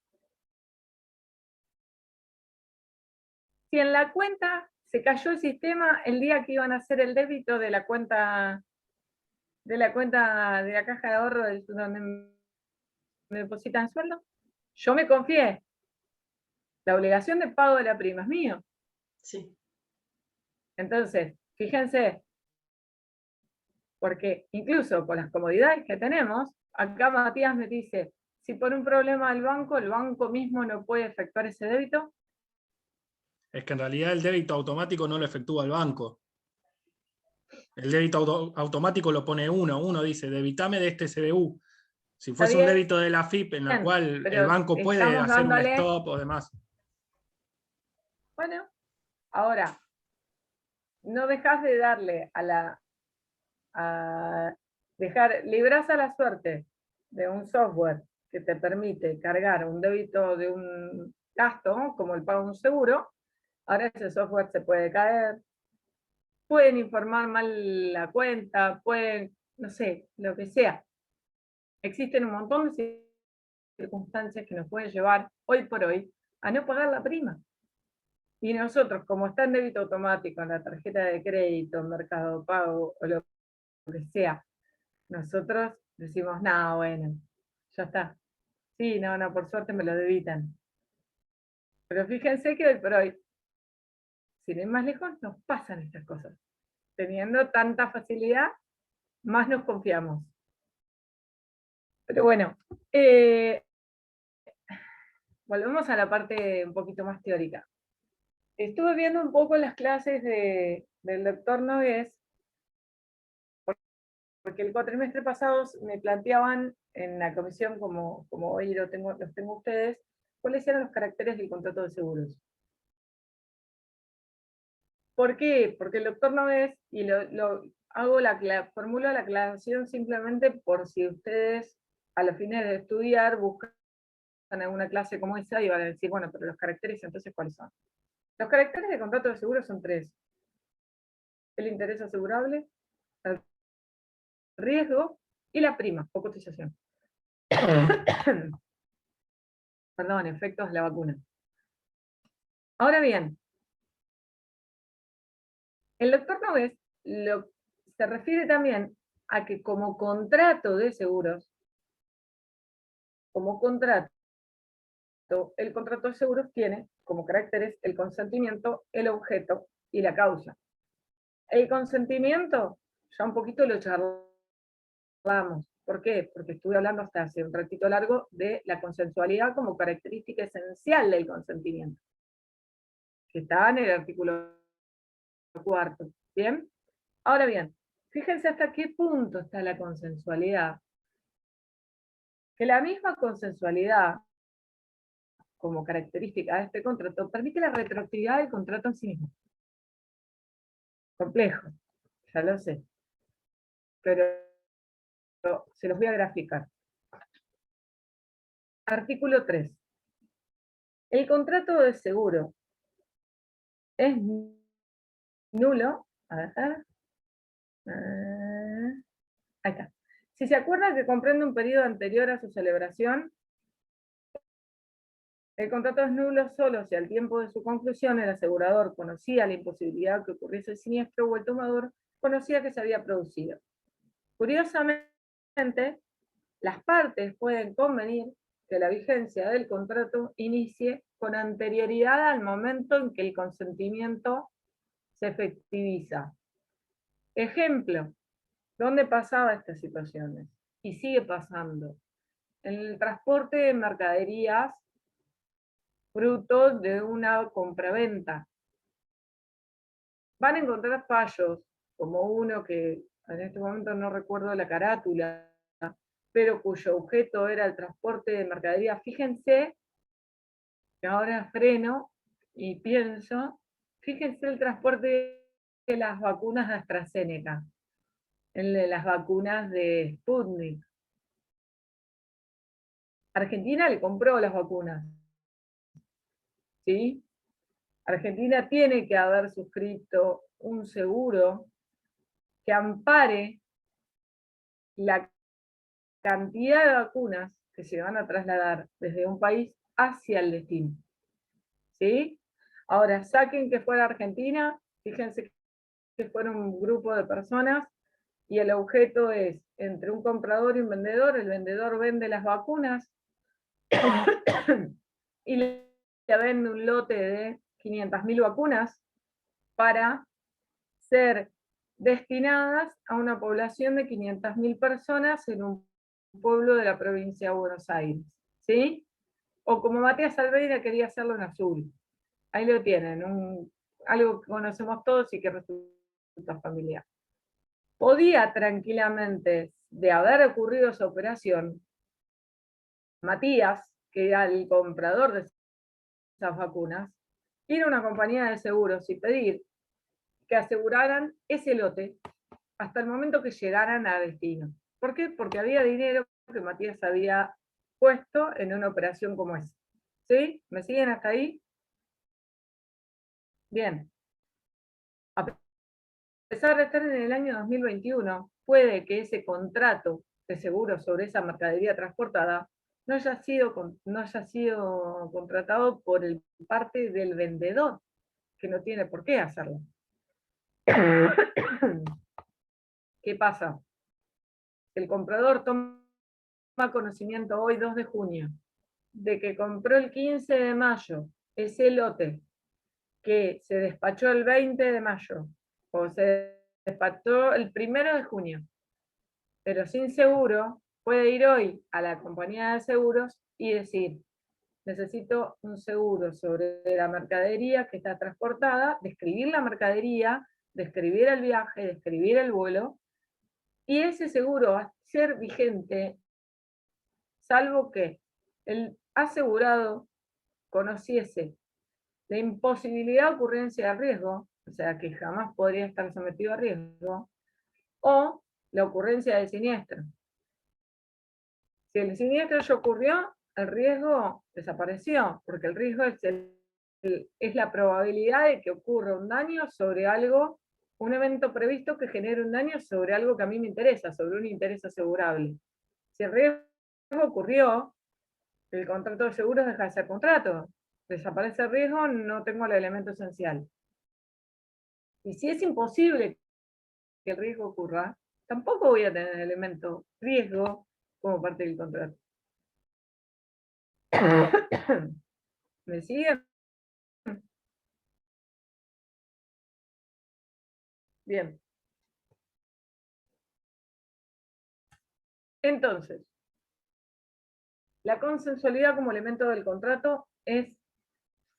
S1: si en la cuenta se cayó el sistema el día que iban a hacer el débito de la cuenta de la caja de ahorro donde me depositan sueldo, yo me confié. La obligación de pago de la prima es mío.
S5: Sí.
S1: Entonces, fíjense, porque incluso con las comodidades que tenemos, acá Matías me dice, si por un problema del banco, el banco mismo no puede efectuar ese débito.
S2: Es que en realidad el débito automático no lo efectúa el banco. El débito automático lo pone uno dice, debitame de este CBU. Si fuese un débito de la FIP en la cual el banco puede hacer un stop o demás.
S1: Bueno, ahora, no dejas de darle libras a la suerte de un software que te permite cargar un débito de un gasto, como el pago de un seguro. Ahora ese software se puede caer, pueden informar mal la cuenta, pueden, no sé, lo que sea. Existen un montón de circunstancias que nos pueden llevar hoy por hoy a no pagar la prima. Y nosotros, como está en débito automático, en la tarjeta de crédito, en Mercado Pago o lo que sea, nosotros decimos, no, bueno, ya está. Sí, no, por suerte me lo debitan. Pero fíjense que hoy por hoy, sin ir más lejos, nos pasan estas cosas. Teniendo tanta facilidad, más nos confiamos. Pero bueno, volvemos a la parte un poquito más teórica. Estuve viendo un poco las clases del doctor Nogués, porque el cuatrimestre pasado me planteaban en la comisión, como hoy los tengo ustedes, cuáles eran los caracteres del contrato de seguros. ¿Por qué? Porque el doctor Nogués, y formulo la aclaración simplemente por si ustedes a los fines de estudiar buscan alguna clase como esa y van a decir, bueno, pero los caracteres entonces ¿cuáles son? Los caracteres de contrato de seguro son 3. El interés asegurable, el riesgo y la prima o cotización. Perdón, efectos de la vacuna. Ahora bien, el doctor Nogués se refiere también a que como contrato de seguros, el contrato de seguros tiene como caracteres el consentimiento, el objeto y la causa. El consentimiento, ya un poquito lo charlamos. ¿Por qué? Porque estuve hablando hasta hace un ratito largo de la consensualidad como característica esencial del consentimiento, que está en el artículo 4. ¿Bien? Ahora bien, fíjense hasta qué punto está la consensualidad. Que la misma consensualidad, como característica de este contrato, permite la retroactividad del contrato en sí mismo. Complejo, ya lo sé. Pero se los voy a graficar. Artículo 3. El contrato de seguro es nulo. A ver. Ahí está. Si se acuerda que comprende un periodo anterior a su celebración, el contrato es nulo solo si al tiempo de su conclusión el asegurador conocía la imposibilidad que ocurriese el siniestro o el tomador conocía que se había producido. Curiosamente, las partes pueden convenir que la vigencia del contrato inicie con anterioridad al momento en que el consentimiento se efectiviza. Ejemplo, ¿dónde pasaba estas situaciones? Y sigue pasando. En el transporte de mercaderías fruto de una compraventa. Van a encontrar fallos, como uno que en este momento no recuerdo la carátula, pero cuyo objeto era el transporte de mercadería. Fíjense, que ahora freno y pienso, fíjense el transporte de las vacunas de AstraZeneca, el de las vacunas de Sputnik. Argentina le compró las vacunas, ¿sí? Argentina tiene que haber suscrito un seguro que ampare la cantidad de vacunas que se van a trasladar desde un país hacia el destino. ¿Sí? Ahora, saquen que fuera Argentina, fíjense que fuera un grupo de personas y el objeto es entre un comprador y un vendedor. El vendedor vende las vacunas y le vende un lote de 500.000 vacunas para ser destinadas a una población de 500.000 personas en un pueblo de la provincia de Buenos Aires, ¿sí? O como Matías Albeira quería hacerlo en azul. Ahí lo tienen, algo que conocemos todos y que resulta familiar. Podía tranquilamente, de haber ocurrido esa operación, Matías, que era el comprador de esas vacunas, ir a una compañía de seguros y pedir que aseguraran ese lote hasta el momento que llegaran a destino. ¿Por qué? Porque había dinero que Matías había puesto en una operación como esa. ¿Sí? ¿Me siguen hasta ahí? Bien. A pesar de estar en el año 2021, puede que ese contrato de seguro sobre esa mercadería transportada no haya sido contratado por parte del vendedor, que no tiene por qué hacerlo. ¿Qué pasa? El comprador toma conocimiento hoy, 2 de junio, de que compró el 15 de mayo ese lote que se despachó el 20 de mayo o se despachó el 1 de junio, pero sin seguro, puede ir hoy a la compañía de seguros y decir, necesito un seguro sobre la mercadería que está transportada, describir la mercadería, describir el viaje, describir el vuelo, y ese seguro va a ser vigente, salvo que el asegurado conociese la imposibilidad de ocurrencia de riesgo, o sea, que jamás podría estar sometido a riesgo, o la ocurrencia del siniestro. Si el siniestro ya ocurrió, el riesgo desapareció, porque el riesgo es la probabilidad de que ocurra un daño sobre algo, un evento previsto que genere un daño sobre algo que a mí me interesa, sobre un interés asegurable. Si el riesgo ocurrió, el contrato de seguros deja de ser contrato. Desaparece el riesgo, no tengo el elemento esencial. Y si es imposible que el riesgo ocurra, tampoco voy a tener el elemento riesgo como parte del contrato. ¿Me siguen? Bien. Entonces, la consensualidad como elemento del contrato es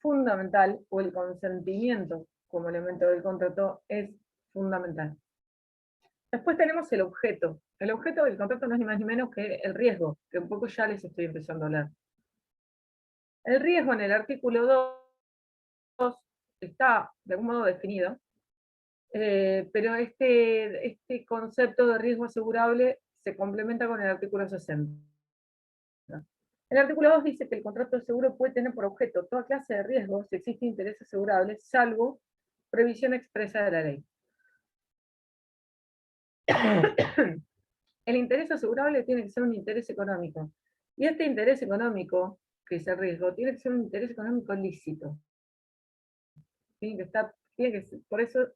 S1: fundamental, o el consentimiento como elemento del contrato es fundamental. Después tenemos el objeto. El objeto del contrato no es ni más ni menos que el riesgo, que un poco ya les estoy empezando a hablar. El riesgo en el artículo 2 está de algún modo definido, pero este concepto de riesgo asegurable se complementa con el artículo 60. El artículo 2 dice que el contrato de seguro puede tener por objeto toda clase de riesgos si existe interés asegurable, salvo previsión expresa de la ley. El interés asegurable tiene que ser un interés económico. Y este interés económico, que es el riesgo, tiene que ser un interés económico lícito. Por eso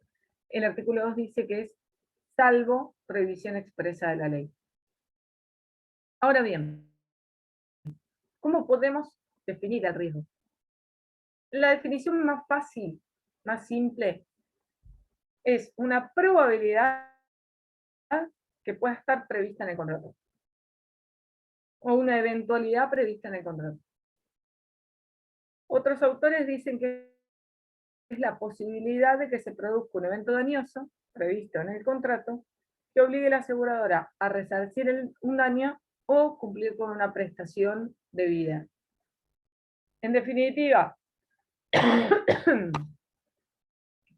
S1: el artículo 2 dice que es salvo prohibición expresa de la ley. Ahora bien, ¿cómo podemos definir el riesgo? La definición más fácil, más simple, es una probabilidad que pueda estar prevista en el contrato, o una eventualidad prevista en el contrato. Otros autores dicen que es la posibilidad de que se produzca un evento dañoso previsto en el contrato que obligue a la aseguradora a resarcir un daño o cumplir con una prestación debida. En definitiva,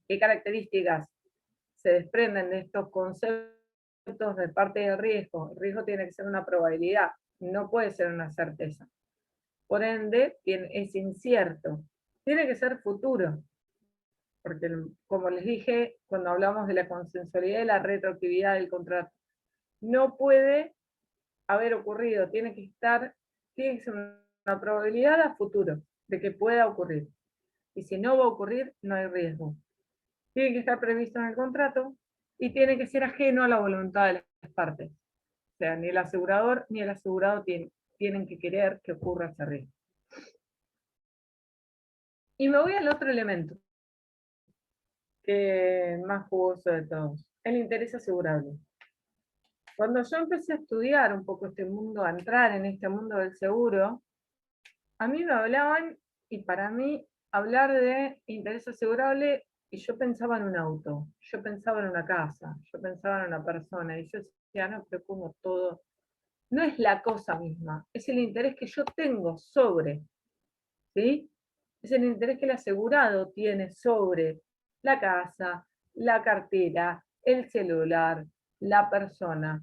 S1: ¿qué características se desprenden de estos conceptos de parte del riesgo? El riesgo tiene que ser una probabilidad, no puede ser una certeza. Por ende, es incierto. Tiene que ser futuro, porque como les dije cuando hablamos de la consensualidad y la retroactividad del contrato, no puede haber ocurrido, tiene que ser una probabilidad a futuro de que pueda ocurrir. Y si no va a ocurrir, no hay riesgo. Tiene que estar previsto en el contrato y tiene que ser ajeno a la voluntad de las partes. O sea, ni el asegurador ni el asegurado tienen que querer que ocurra ese riesgo. Y me voy al otro elemento, que es más jugoso de todos, el interés asegurable. Cuando yo empecé a estudiar un poco este mundo, a entrar en este mundo del seguro, a mí me hablaban, y para mí hablar de interés asegurable, y yo pensaba en un auto, yo pensaba en una casa, yo pensaba en una persona, y yo decía, no, pero como todo, no es la cosa misma, es el interés que yo tengo sobre, ¿sí? Es el interés que el asegurado tiene sobre la casa, la cartera, el celular, la persona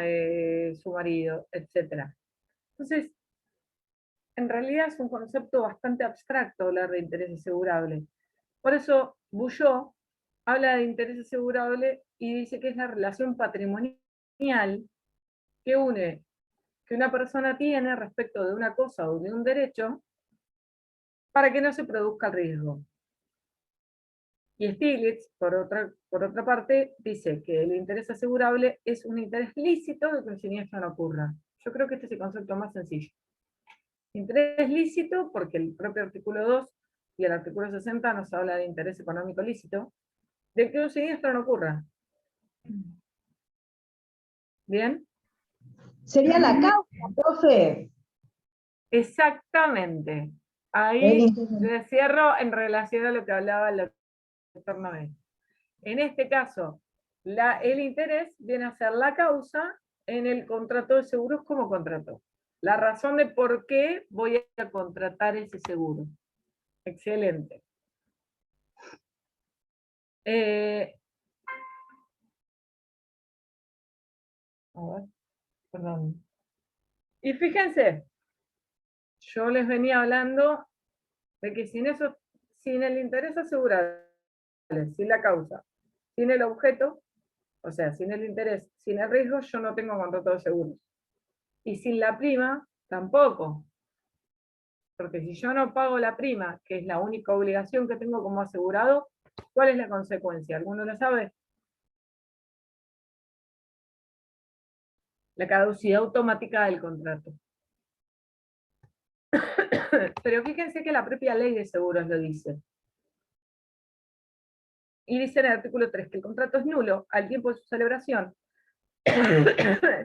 S1: de su marido, etc. Entonces, en realidad es un concepto bastante abstracto hablar de interés asegurable. Por eso, Boullot habla de interés asegurable y dice que es la relación patrimonial que une, que una persona tiene respecto de una cosa o de un derecho para que no se produzca el riesgo. Y Stiglitz, por otra parte, dice que el interés asegurable es un interés lícito de que el siniestro no ocurra. Yo creo que este es el concepto más sencillo. Interés lícito, porque el propio artículo 2 y el artículo 60 nos habla de interés económico lícito, de que un siniestro no ocurra. ¿Bien?
S6: Sería la causa, profe.
S1: Exactamente. Ahí le cierro en relación a lo que hablaba el doctor Noé. En este caso, el interés viene a ser la causa en el contrato de seguros como contrato. La razón de por qué voy a contratar ese seguro. Excelente. A ver, perdón. Y fíjense, yo les venía hablando de que sin el interés asegurable, sin la causa, sin el objeto, o sea, sin el interés, sin el riesgo, yo no tengo contrato de seguros. Y sin la prima, tampoco. Porque si yo no pago la prima, que es la única obligación que tengo como asegurado, ¿cuál es la consecuencia? ¿Alguno lo sabe? La caducidad automática del contrato. Pero fíjense que la propia ley de seguros lo dice. Y dice en el artículo 3 que el contrato es nulo al tiempo de su celebración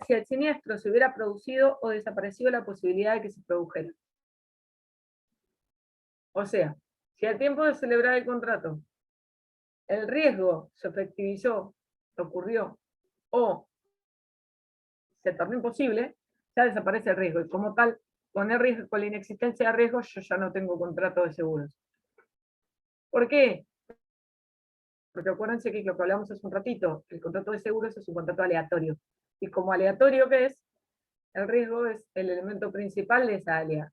S1: si el siniestro se hubiera producido o desaparecido la posibilidad de que se produjera. O sea, si al tiempo de celebrar el contrato el riesgo se efectivizó, ocurrió, o se tornó imposible, ya desaparece el riesgo. Y como tal, con la inexistencia de riesgo, yo ya no tengo contrato de seguros. ¿Por qué? Porque acuérdense que lo que hablamos hace un ratito, el contrato de seguros es un contrato aleatorio. Y como aleatorio que es, el riesgo es el elemento principal de esa alea.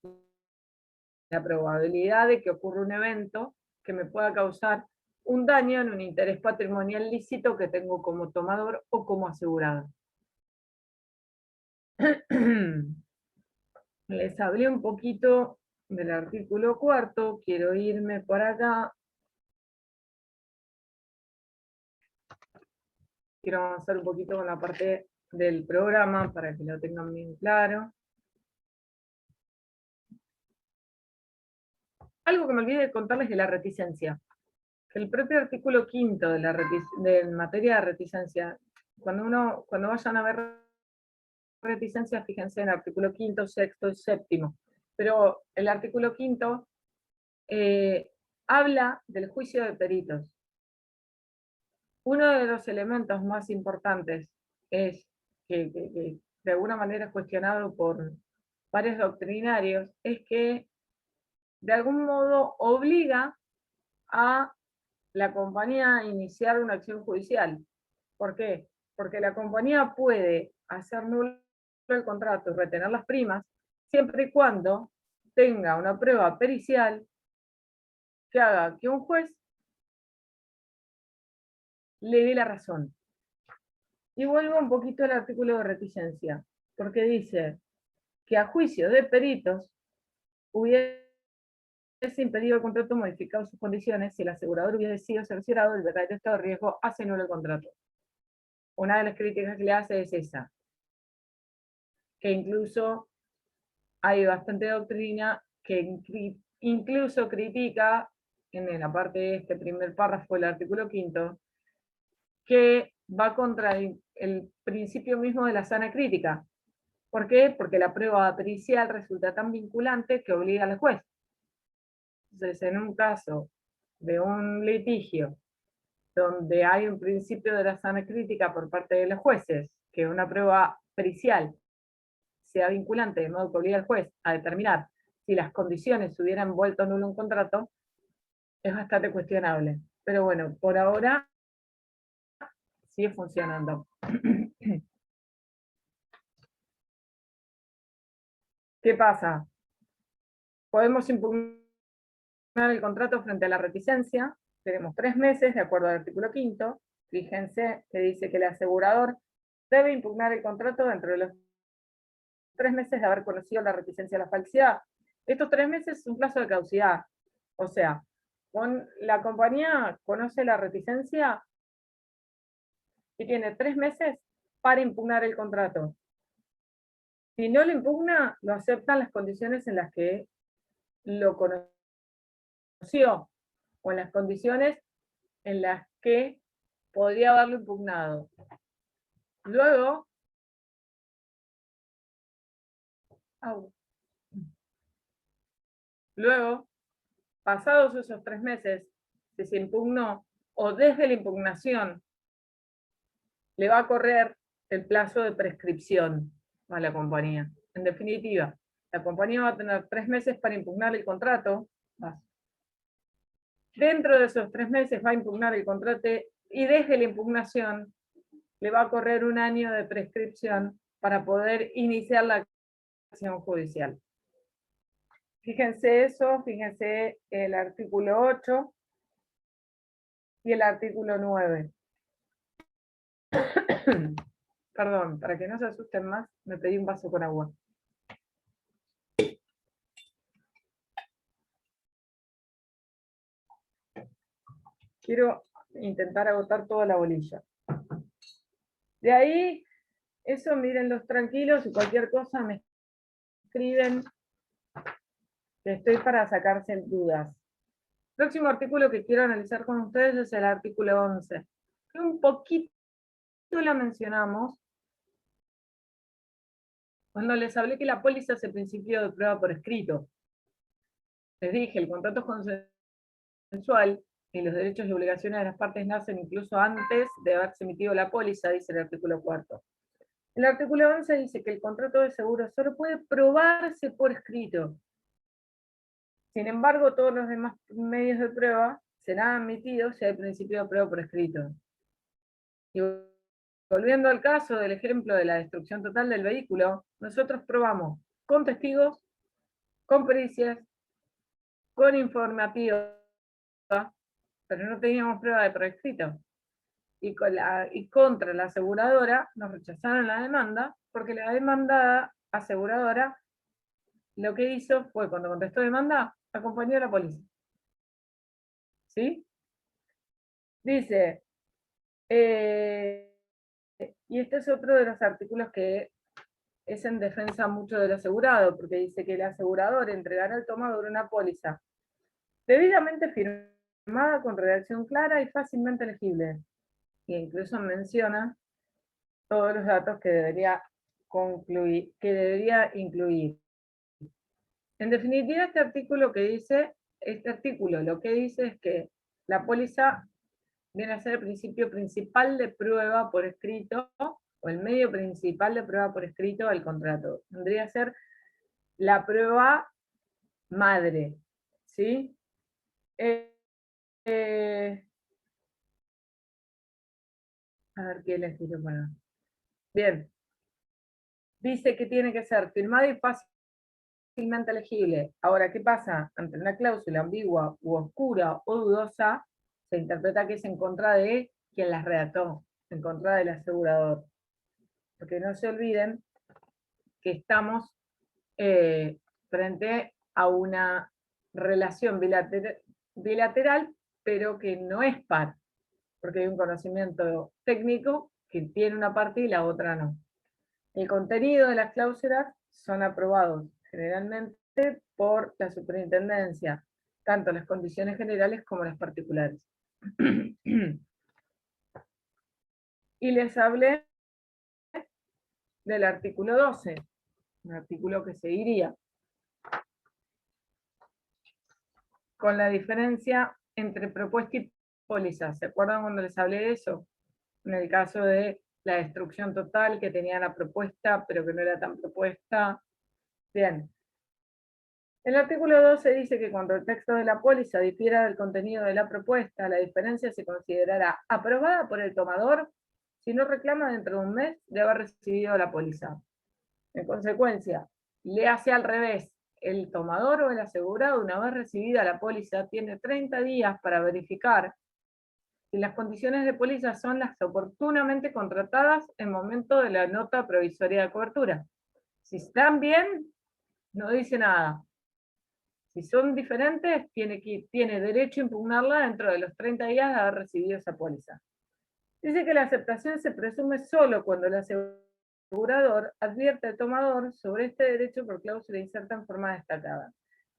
S1: La probabilidad de que ocurra un evento que me pueda causar un daño en un interés patrimonial lícito que tengo como tomador o como asegurado. Les hablé un poquito del artículo 4, quiero irme por acá. Quiero avanzar un poquito con la parte del programa para que lo tengan bien claro. Algo que me olvidé de contarles de la reticencia. El propio artículo 5 de materia de reticencia, cuando vayan a ver reticencia, fíjense en el artículo 5, 6 y 7. Pero el artículo 5 habla del juicio de peritos. Uno de los elementos más importantes es que de alguna manera es cuestionado por varios doctrinarios, es que de algún modo obliga a la compañía a iniciar una acción judicial. ¿Por qué? Porque la compañía puede hacer nulo el contrato y retener las primas siempre y cuando tenga una prueba pericial que haga que un juez le dé la razón. Y vuelvo un poquito al artículo de reticencia, porque dice que a juicio de peritos hubiese impedido el contrato modificado sus condiciones si el asegurador hubiese sido cerciorado del verdadero estado de riesgo, hace nulo el contrato. Una de las críticas que le hace es esa, que incluso hay bastante doctrina que incluso critica, en la parte de este primer párrafo del artículo 5, que va contra el principio mismo de la sana crítica. ¿Por qué? Porque la prueba pericial resulta tan vinculante que obliga al juez. Entonces, en un caso de un litigio donde hay un principio de la sana crítica por parte de los jueces, que una prueba pericial sea vinculante, de modo que obliga al juez a determinar si las condiciones hubieran vuelto nulo un contrato, es bastante cuestionable. Pero bueno, por ahora sigue funcionando. ¿Qué pasa? Podemos impugnar el contrato frente a la reticencia. Tenemos 3 meses, de acuerdo al artículo 5º. Fíjense que dice que el asegurador debe impugnar el contrato dentro de los 3 meses de haber conocido la reticencia a la falsedad. Estos 3 meses es un plazo de caducidad. O sea, la compañía conoce la reticencia y tiene 3 meses para impugnar el contrato. Si no lo impugna, lo aceptan las condiciones en las que lo conoció, o en las condiciones en las que podría haberlo impugnado. Luego, pasados esos 3 meses, si se impugnó, o desde la impugnación, le va a correr el plazo de prescripción a la compañía. En definitiva, la compañía va a tener 3 meses para impugnar el contrato. Dentro de esos 3 meses va a impugnar el contrato y desde la impugnación le va a correr 1 año de prescripción para poder iniciar la acción judicial. Fíjense eso, fíjense el artículo 8 y el artículo 9. Perdón, para que no se asusten más, me pedí un vaso con agua. Quiero intentar agotar toda la bolilla. De ahí, eso mírenlos tranquilos y cualquier cosa me escriben, que estoy para sacarse dudas. Próximo artículo que quiero analizar con ustedes es el artículo 11, que un poquito lo mencionamos cuando les hablé que la póliza es el principio de prueba por escrito. Les dije, el contrato es consensual y los derechos y obligaciones de las partes nacen incluso antes de haberse emitido la póliza, dice el artículo 4. El artículo 11 dice que el contrato de seguro solo puede probarse por escrito. Sin embargo, todos los demás medios de prueba serán admitidos si hay principio de prueba por escrito. Y volviendo al caso del ejemplo de la destrucción total del vehículo, nosotros probamos con testigos, con pericias, con informativa, pero no teníamos prueba de por escrito. Y contra la aseguradora nos rechazaron la demanda, porque la demandada aseguradora lo que hizo fue, cuando contestó demanda, acompañó a la policía. ¿Sí? Dice, y este es otro de los artículos que es en defensa mucho del asegurado, porque dice que el asegurador entregará al tomador una póliza debidamente firmada con redacción clara y fácilmente legible. E incluso menciona todos los datos que debería incluir. En definitiva, este artículo lo que dice es que la póliza viene a ser el principio principal de prueba por escrito, o el medio principal de prueba por escrito del contrato. Tendría que ser la prueba madre, ¿sí? A ver qué les quiero poner. Bien. Dice que tiene que ser firmada y fácilmente legible. Ahora, ¿qué pasa? Ante una cláusula ambigua u oscura o dudosa, se interpreta que es en contra de quien las redactó, en contra del asegurador. Porque no se olviden que estamos frente a una relación bilateral, pero que no es par, porque hay un conocimiento técnico que tiene una parte y la otra no. El contenido de las cláusulas son aprobados generalmente por la superintendencia, tanto las condiciones generales como las particulares. Y les hablé del artículo 12, un artículo que seguiría, con la diferencia entre propuesta y póliza. ¿Se acuerdan cuando les hablé de eso? En el caso de la destrucción total, que tenía la propuesta, pero que no era tan propuesta. Bien. El artículo 12 dice que cuando el texto de la póliza difiera del contenido de la propuesta, la diferencia se considerará aprobada por el tomador si no reclama dentro de un mes de haber recibido la póliza. En consecuencia, le hace al revés. El tomador o el asegurado, una vez recibida la póliza, tiene 30 días para verificar si las condiciones de póliza son las oportunamente contratadas en momento de la nota provisoria de cobertura. Si están bien, no dice nada. Si son diferentes, tiene derecho a impugnarla dentro de los 30 días de haber recibido esa póliza. Dice que la aceptación se presume solo cuando el asegurador advierte al tomador sobre este derecho por cláusula inserta en forma destacada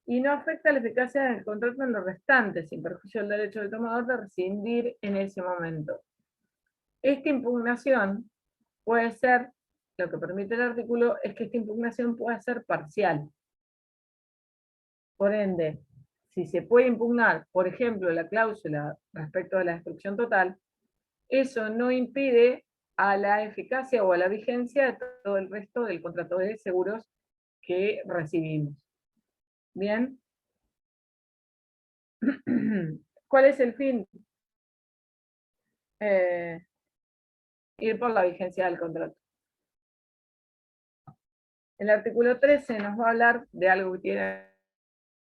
S1: y no afecta la eficacia del contrato en lo restante, sin perjuicio del derecho del tomador de rescindir en ese momento. Esta impugnación puede ser, lo que permite el artículo es que esta impugnación pueda ser parcial. Por ende, si se puede impugnar, por ejemplo, la cláusula respecto a la destrucción total, eso no impide a la eficacia o a la vigencia de todo el resto del contrato de seguros que recibimos. Bien. ¿Cuál es el fin? Ir por la vigencia del contrato. El artículo 13 nos va a hablar de algo que tiene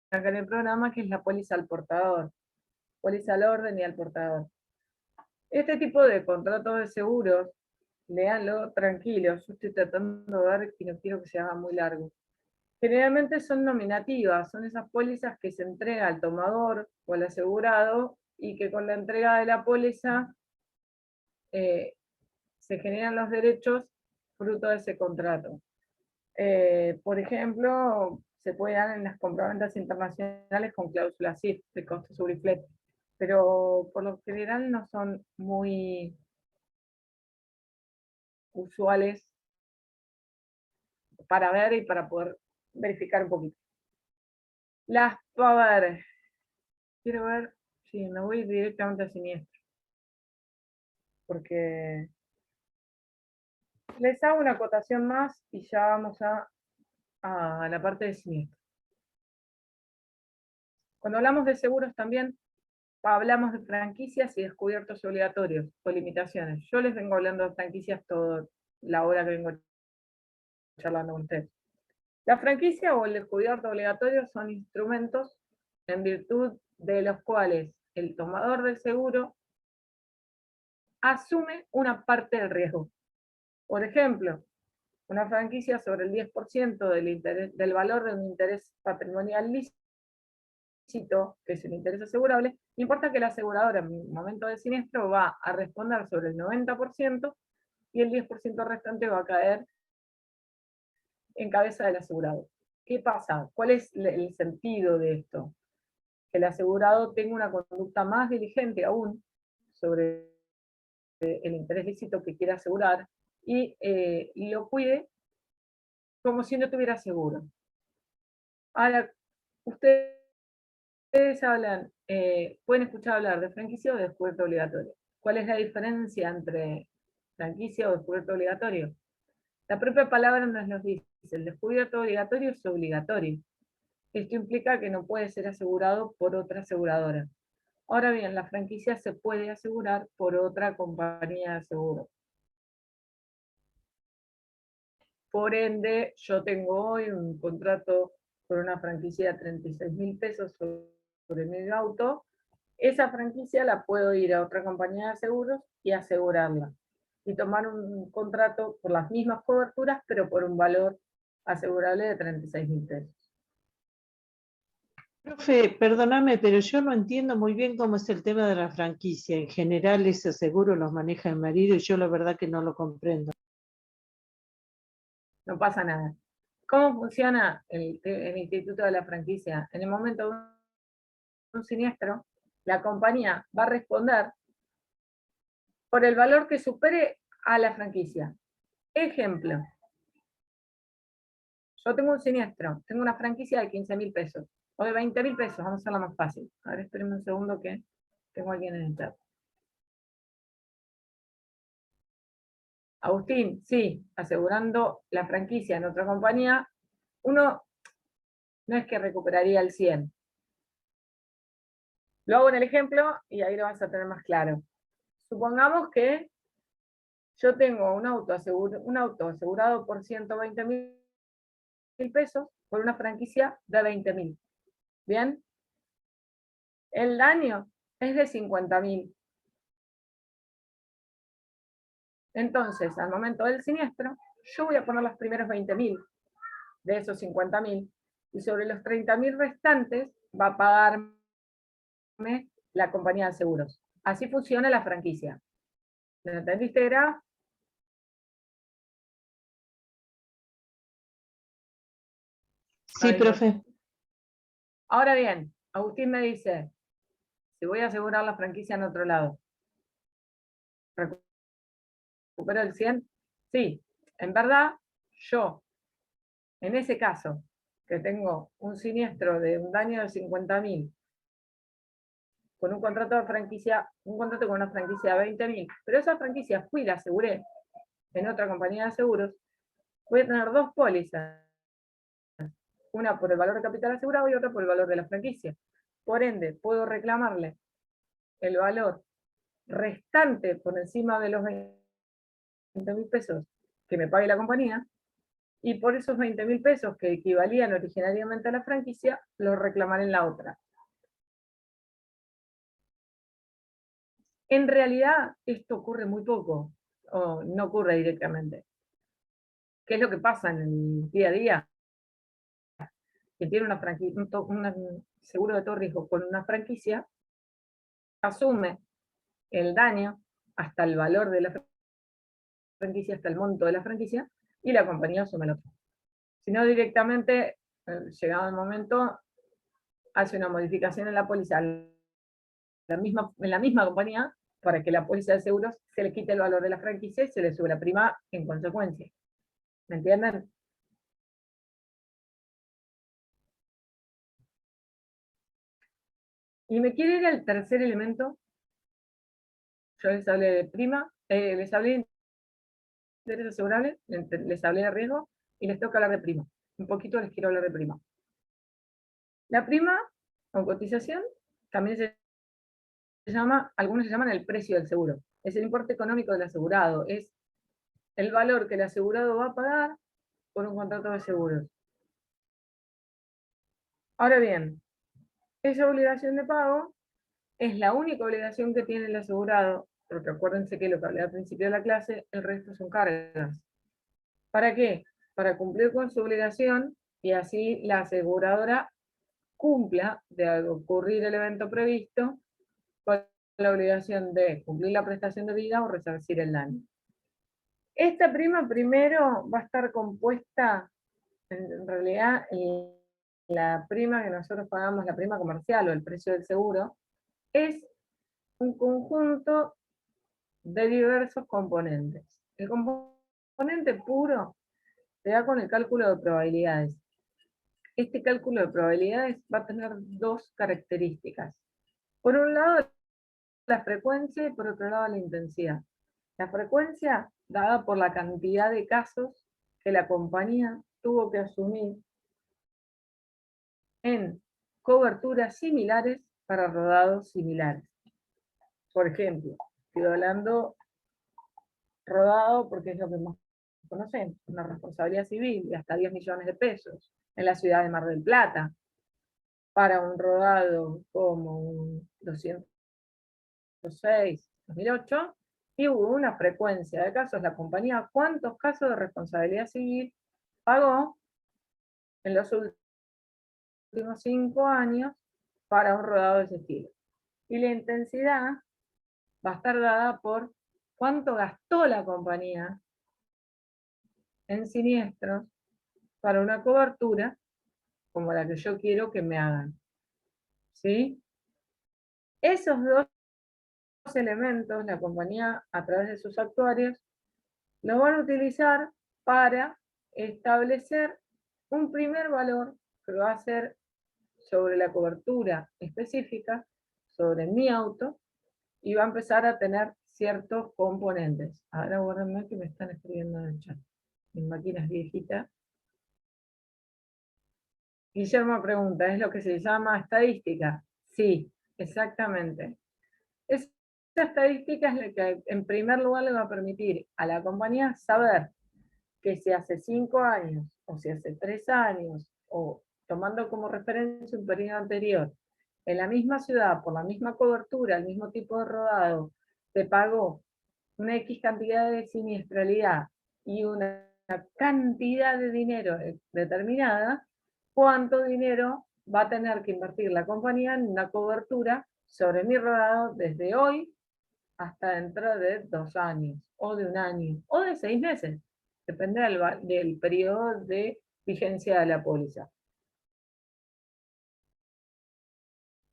S1: acá en el programa, que es la póliza al portador. Póliza al orden y al portador. Este tipo de contratos de seguros, léanlo tranquilos, yo estoy tratando de ver y no quiero que se haga muy largo. Generalmente son nominativas, son esas pólizas que se entrega al tomador o al asegurado y que con la entrega de la póliza se generan los derechos fruto de ese contrato. Por ejemplo, se puede dar en las compraventas internacionales con cláusulas CIF, de costo sobre flete, pero por lo general no son muy usuales para ver y para poder verificar un poquito. Las power. Quiero ver, sí, me voy directamente a siniestro. Porque les hago una acotación más y ya vamos a la parte de siniestro. Cuando hablamos de seguros también hablamos de franquicias y descubiertos obligatorios o limitaciones. Yo les vengo hablando de franquicias toda la hora que vengo charlando con ustedes. La franquicia o el descubierto obligatorio son instrumentos en virtud de los cuales el tomador del seguro asume una parte del riesgo. Por ejemplo, una franquicia sobre el 10% del valor de un interés patrimonial lícito, que es el interés asegurable, no importa que la aseguradora en el momento del siniestro va a responder sobre el 90% y el 10% restante va a caer en cabeza del asegurado. ¿Qué pasa? ¿Cuál es el sentido de esto? Que el asegurado tenga una conducta más diligente aún sobre el interés lícito que quiera asegurar y lo cuide como si no tuviera seguro. Ahora, ustedes hablan, pueden escuchar hablar de franquicia o de descubierto obligatorio. ¿Cuál es la diferencia entre franquicia o descubierto obligatorio? La propia palabra nos lo dice, el descubierto obligatorio es obligatorio. Esto implica que no puede ser asegurado por otra aseguradora. Ahora bien, la franquicia se puede asegurar por otra compañía de seguro. Por ende, yo tengo hoy un contrato por una franquicia de 36.000 pesos sobre mi auto. Esa franquicia la puedo ir a otra compañía de seguros y asegurarla. Y tomar un contrato por las mismas coberturas, pero por un valor asegurable de 36.000 pesos.
S4: Profe, perdóname, pero yo no entiendo muy bien cómo es el tema de la franquicia. En general, ese seguro los maneja el marido y yo la verdad que no lo comprendo.
S1: No pasa nada. ¿Cómo funciona el instituto de la franquicia? En el momento de un siniestro, la compañía va a responder por el valor que supere a la franquicia. Ejemplo, yo tengo un siniestro, tengo una franquicia de 15.000 pesos, o de 20.000 pesos, vamos a hacerla más fácil. A ver, espérenme un segundo que tengo a alguien en el chat. Agustín, sí, asegurando la franquicia en otra compañía, uno No es que recuperaría el 100. Lo hago en el ejemplo y ahí lo vas a tener más claro. Supongamos que yo tengo un auto asegurado por 120.000 pesos por una franquicia de 20.000. ¿Bien? El daño es de 50.000. Entonces, al momento del siniestro, yo voy a poner los primeros 20.000 de esos 50.000 y sobre los 30.000 restantes va a pagarme la compañía de seguros. Así funciona la franquicia. ¿Me entendiste, Gra?
S4: Sí,
S1: Ay,
S4: profe.
S1: Ahora bien, Agustín me dice, si voy a asegurar la franquicia en otro lado, ¿recupero el 100? Sí, en verdad, yo, en ese caso, que tengo un siniestro de un daño de 50.000, con un contrato de franquicia, un contrato con una franquicia de 20.000, pero esa franquicia fui y la aseguré en otra compañía de seguros, voy a tener dos pólizas, una por el valor de capital asegurado y otra por el valor de la franquicia. Por ende, puedo reclamarle el valor restante por encima de los 20.000 pesos que me pague la compañía, y por esos 20.000 pesos que equivalían originariamente a la franquicia, los reclamaré en la otra. En realidad, esto ocurre muy poco, o no ocurre directamente. ¿Qué es lo que pasa en el día a día? Que tiene un seguro de todo riesgo con una franquicia, asume el daño hasta el valor de la franquicia, hasta el monto de la franquicia, y la compañía asume el otro. Si no, directamente, llegado el momento, hace una modificación en la póliza en la misma compañía, para que la póliza de seguros se le quite el valor de la franquicia y se le sube la prima en consecuencia. ¿Me entienden? Y me quiere ir al tercer elemento. Yo les hablé de prima, les hablé de interés asegurable, les hablé de riesgo, y les toca hablar de prima. Un poquito les quiero hablar de prima. La prima, o cotización, también se llama, algunos se llaman el precio del seguro. Es el importe económico del asegurado, es el valor que el asegurado va a pagar por un contrato de seguros. Ahora bien, esa obligación de pago es la única obligación que tiene el asegurado, porque acuérdense que lo que hablé al principio de la clase, el resto son cargas. ¿Para qué? Para cumplir con su obligación y así la aseguradora cumpla, de ocurrir el evento previsto, con la obligación de cumplir la prestación de vida o resarcir el daño. Esta prima primero va a estar compuesta, en realidad, la prima que nosotros pagamos, la prima comercial o el precio del seguro, es un conjunto de diversos componentes. El componente puro se da con el cálculo de probabilidades. Este cálculo de probabilidades va a tener dos características. Por un lado, la frecuencia y por otro lado, la intensidad. La frecuencia dada por la cantidad de casos que la compañía tuvo que asumir en coberturas similares para rodados similares. Por ejemplo, estoy hablando rodado porque es lo que más conocemos, una responsabilidad civil de hasta 10 millones de pesos en la ciudad de Mar del Plata, para un rodado como un 206, 2008, y hubo una frecuencia de casos, la compañía, ¿cuántos casos de responsabilidad civil pagó en los últimos 5 años para un rodado de ese estilo? Y la intensidad va a estar dada por cuánto gastó la compañía en siniestros para una cobertura como la que yo quiero que me hagan. ¿Sí? Esos dos elementos, la compañía, a través de sus actuarios, los van a utilizar para establecer un primer valor que va a ser sobre la cobertura específica, sobre mi auto, y va a empezar a tener ciertos componentes. Ahora guárdenme que me están escribiendo en el chat. Mi máquina es viejita Guillermo pregunta, ¿es lo que se llama estadística? Sí, exactamente. Esa estadística es la que en primer lugar le va a permitir a la compañía saber que si hace 5 años, o si hace 3 años, o tomando como referencia un periodo anterior, en la misma ciudad, por la misma cobertura, el mismo tipo de rodado, te pagó una X cantidad de siniestralidad y una cantidad de dinero determinada, cuánto dinero va a tener que invertir la compañía en una cobertura sobre mi rodado desde hoy hasta dentro de 2 años, o de 1 año, o de 6 meses. Depende del periodo de vigencia de la póliza.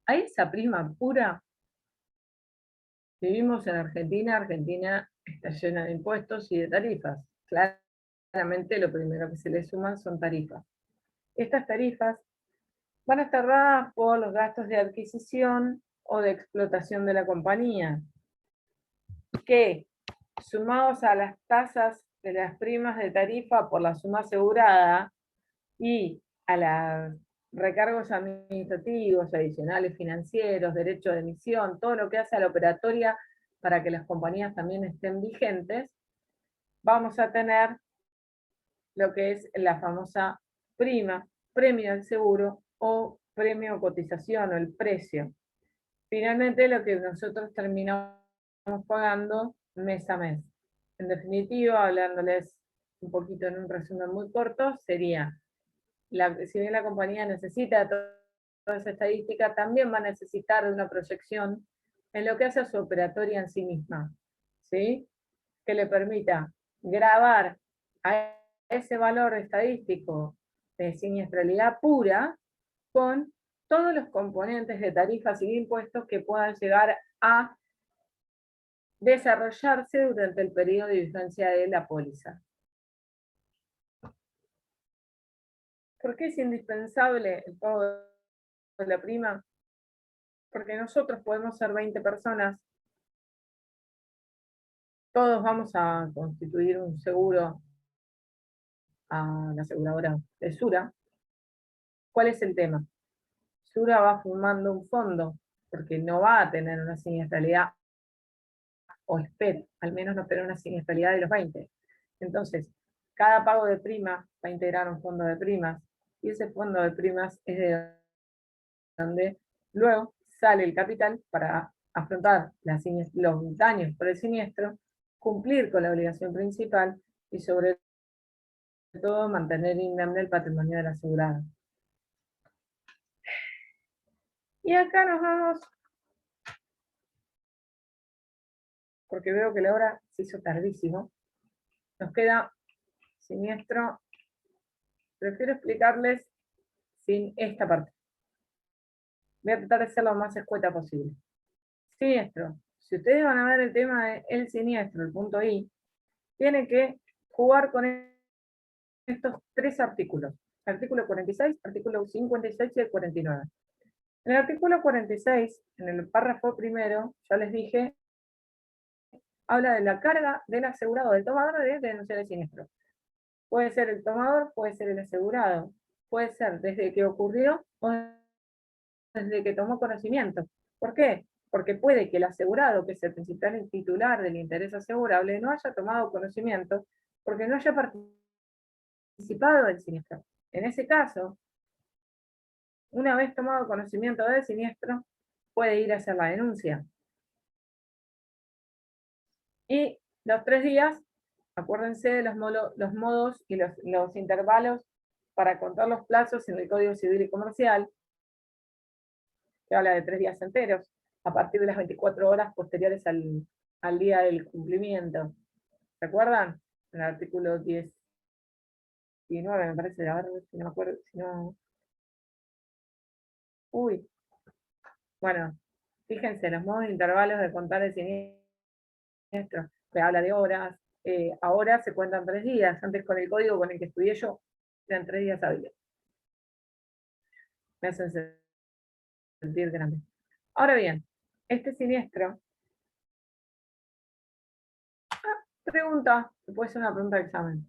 S1: A esa prima pura, vivimos en Argentina, Argentina está llena de impuestos y de tarifas. Claramente lo primero que se le suman son tarifas. Estas tarifas van a estar dadas por los gastos de adquisición o de explotación de la compañía, que sumados a las tasas de las primas de tarifa por la suma asegurada y a los recargos administrativos, adicionales financieros, derecho de emisión, todo lo que hace a la operatoria para que las compañías también estén vigentes, vamos a tener lo que es la famosa prima, premio del seguro o premio cotización o el precio. Finalmente lo que nosotros terminamos pagando mes a mes. En definitiva, hablándoles un poquito en un resumen muy corto, sería, si bien la compañía necesita toda esa estadística, también va a necesitar de una proyección en lo que hace a su operatoria en sí misma, ¿sí? Que le permita grabar a ese valor estadístico de siniestralidad pura con todos los componentes de tarifas y de impuestos que puedan llegar a desarrollarse durante el periodo de vigencia de la póliza. ¿Por qué es indispensable el pago de la prima? Porque nosotros podemos ser 20 personas, todos vamos a constituir un seguro a la aseguradora de Sura. ¿Cuál es el tema? Sura va formando un fondo, porque no va a tener una siniestralidad, o espera, al menos no tener una siniestralidad de los 20. Entonces, cada pago de prima va a integrar un fondo de primas, y ese fondo de primas es de donde luego sale el capital para afrontar los daños por el siniestro, cumplir con la obligación principal y sobre todo mantener indemne el patrimonio del asegurado. Y acá nos vamos, porque veo que la hora se hizo tardísimo, nos queda siniestro. Prefiero explicarles sin esta parte. Voy a tratar de ser lo más escueta posible. Siniestro. Si ustedes van a ver el tema del siniestro, el punto I, tienen que jugar con estos 3 artículos. Artículo 46, artículo 56 y el 49. En el artículo 46, en el párrafo primero, ya les dije, habla de la carga del asegurado, del tomador de denunciar el siniestro. Puede ser el tomador, puede ser el asegurado, puede ser desde que ocurrió o desde que tomó conocimiento. ¿Por qué? Porque puede que el asegurado, que es el principal titular del interés asegurable, no haya tomado conocimiento porque no haya participado del siniestro. En ese caso, una vez tomado conocimiento del siniestro, puede ir a hacer la denuncia. Y los 3 días, acuérdense de los modos y los intervalos para contar los plazos en el Código Civil y Comercial, que habla de 3 días enteros, a partir de las 24 horas posteriores al día del cumplimiento. ¿Se acuerdan? En el artículo 19, me parece, a ver si no me acuerdo, si no... Uy. Bueno, fíjense, los modos de intervalos de contar el siniestro, que habla de horas, ahora se cuentan 3 días, antes con el código con el que estudié yo, eran 3 días hábiles. Me hacen sentir grande. Ahora bien, este siniestro, pregunta, que puede ser una pregunta de examen.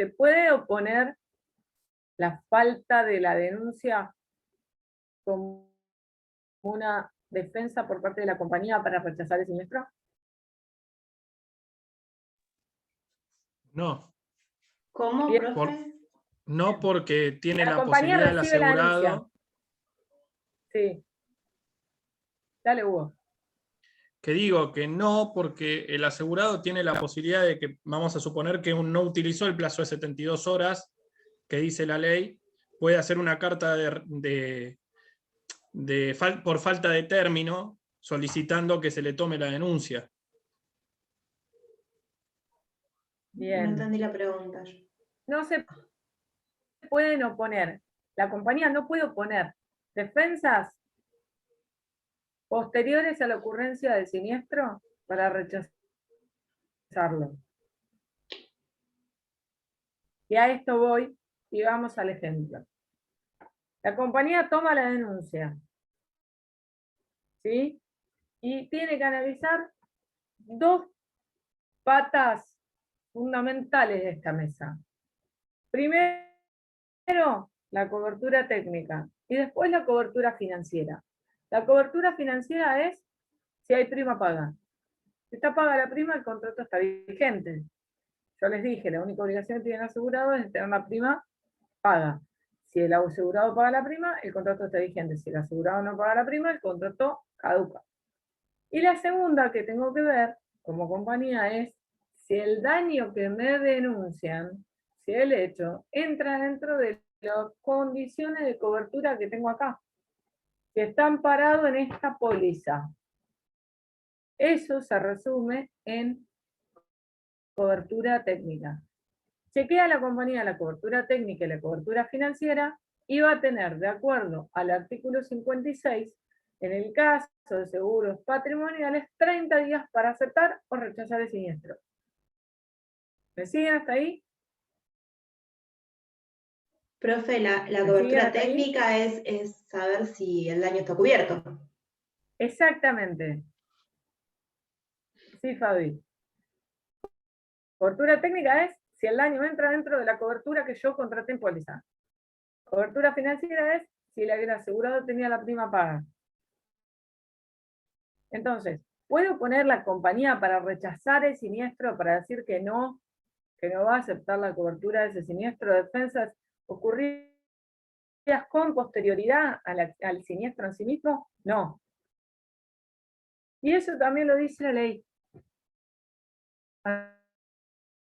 S1: ¿se puede oponer la falta de la denuncia como una defensa por parte de la compañía para rechazar el siniestro?
S2: No.
S5: ¿Cómo,
S1: Bien.
S5: profe?
S2: No porque tiene
S1: La
S2: la
S1: compañía
S2: posibilidad del
S1: recibe la denuncia.
S2: asegurado.
S1: Sí. Dale, Hugo.
S2: Que digo que no, porque el asegurado tiene la posibilidad de que, vamos a suponer que no utilizó el plazo de 72 horas que dice la ley, puede hacer una carta por falta de término solicitando que se le tome la denuncia.
S1: Bien.
S5: No entendí la pregunta.
S1: No se pueden oponer. La compañía no puede oponer defensas posteriores a la ocurrencia del siniestro para rechazarlo. Y a esto voy y vamos al ejemplo. La compañía toma la denuncia, ¿sí? Y tiene que analizar dos patas fundamentales de esta mesa. Primero, la cobertura técnica y después la cobertura financiera. La cobertura financiera es si hay prima paga. Si está paga la prima, el contrato está vigente. Yo les dije, la única obligación que tienen asegurado es tener la prima paga. Si el asegurado paga la prima, el contrato está vigente. Si el asegurado no paga la prima, el contrato caduca. Y la segunda que tengo que ver como compañía es si el daño que me denuncian, si el hecho entra dentro de las condiciones de cobertura que tengo acá, que están parados en esta póliza. Eso se resume en cobertura técnica. Chequea la compañía la cobertura técnica y la cobertura financiera y va a tener, de acuerdo al artículo 56, en el caso de seguros patrimoniales, 30 días para aceptar o rechazar el siniestro. ¿Me siguen hasta ahí?
S5: Profe, la
S1: ¿Me siguen
S5: cobertura
S1: hasta ahí?
S5: técnica es saber si el daño está cubierto.
S1: Exactamente. Sí, Fabi. Cobertura técnica es si el daño entra dentro de la cobertura que yo contraté en póliza. Cobertura financiera es si el asegurado tenía la prima paga. Entonces, ¿puedo poner la compañía para rechazar el siniestro, para decir que no va a aceptar la cobertura de ese siniestro? Defensas ocurridas con posterioridad al siniestro en sí mismo, no. Y eso también lo dice la ley.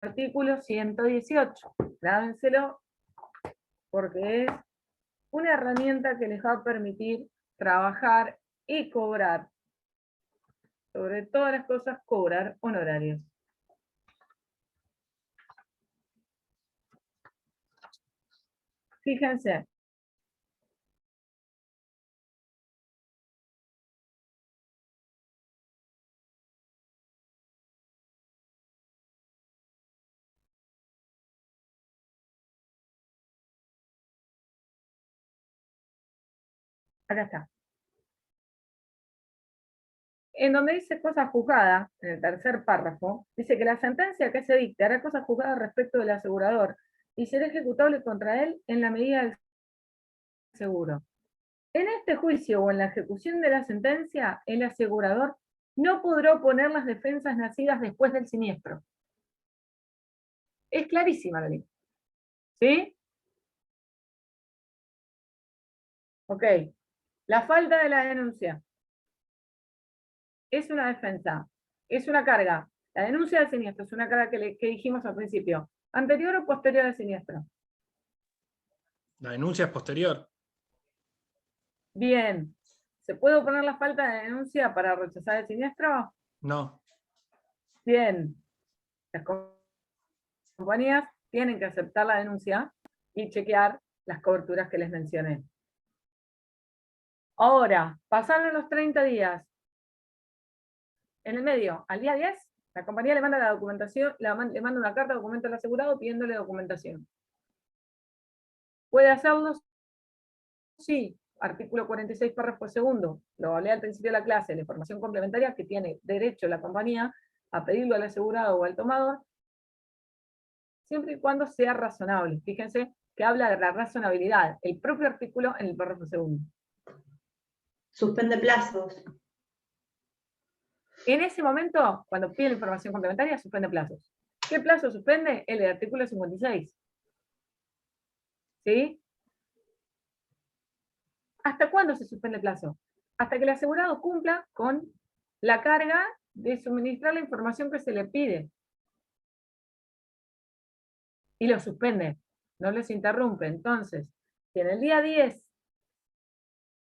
S1: Artículo 118. Grábenselo, porque es una herramienta que les va a permitir trabajar y cobrar. Sobre todas las cosas, cobrar honorarios. Fíjense. Acá está. En donde dice cosa juzgada, en el tercer párrafo, dice que la sentencia que se dicte hará cosa juzgada respecto del asegurador y será ejecutable contra él en la medida del seguro. En este juicio o en la ejecución de la sentencia, el asegurador no podrá oponer las defensas nacidas después del siniestro. Es clarísima la ley. ¿Sí? Ok. La falta de la denuncia es una defensa, es una carga. La denuncia del siniestro es una carga que dijimos al principio. ¿Anterior o posterior al siniestro?
S2: La denuncia es posterior.
S1: Bien. ¿Se puede oponer la falta de denuncia para rechazar el siniestro?
S2: No.
S1: Bien. Las compañías tienen que aceptar la denuncia y chequear las coberturas que les mencioné. Ahora, pasaron los 30 días. En el medio, al día 10, la compañía le manda la documentación, le manda una carta de documento al asegurado pidiéndole documentación. ¿Puede hacerlo? Sí. Artículo 46, párrafo segundo. Lo hablé al principio de la clase, la información complementaria que tiene derecho la compañía a pedirlo al asegurado o al tomador, siempre y cuando sea razonable. Fíjense que habla de la razonabilidad, el propio artículo en el párrafo segundo.
S5: Suspende plazos.
S1: En ese momento, cuando pide la información complementaria, suspende plazos. ¿Qué plazo suspende? El del artículo 56. ¿Sí? ¿Hasta cuándo se suspende el plazo? Hasta que el asegurado cumpla con la carga de suministrar la información que se le pide. Y lo suspende, no les interrumpe. Entonces, si en el día 10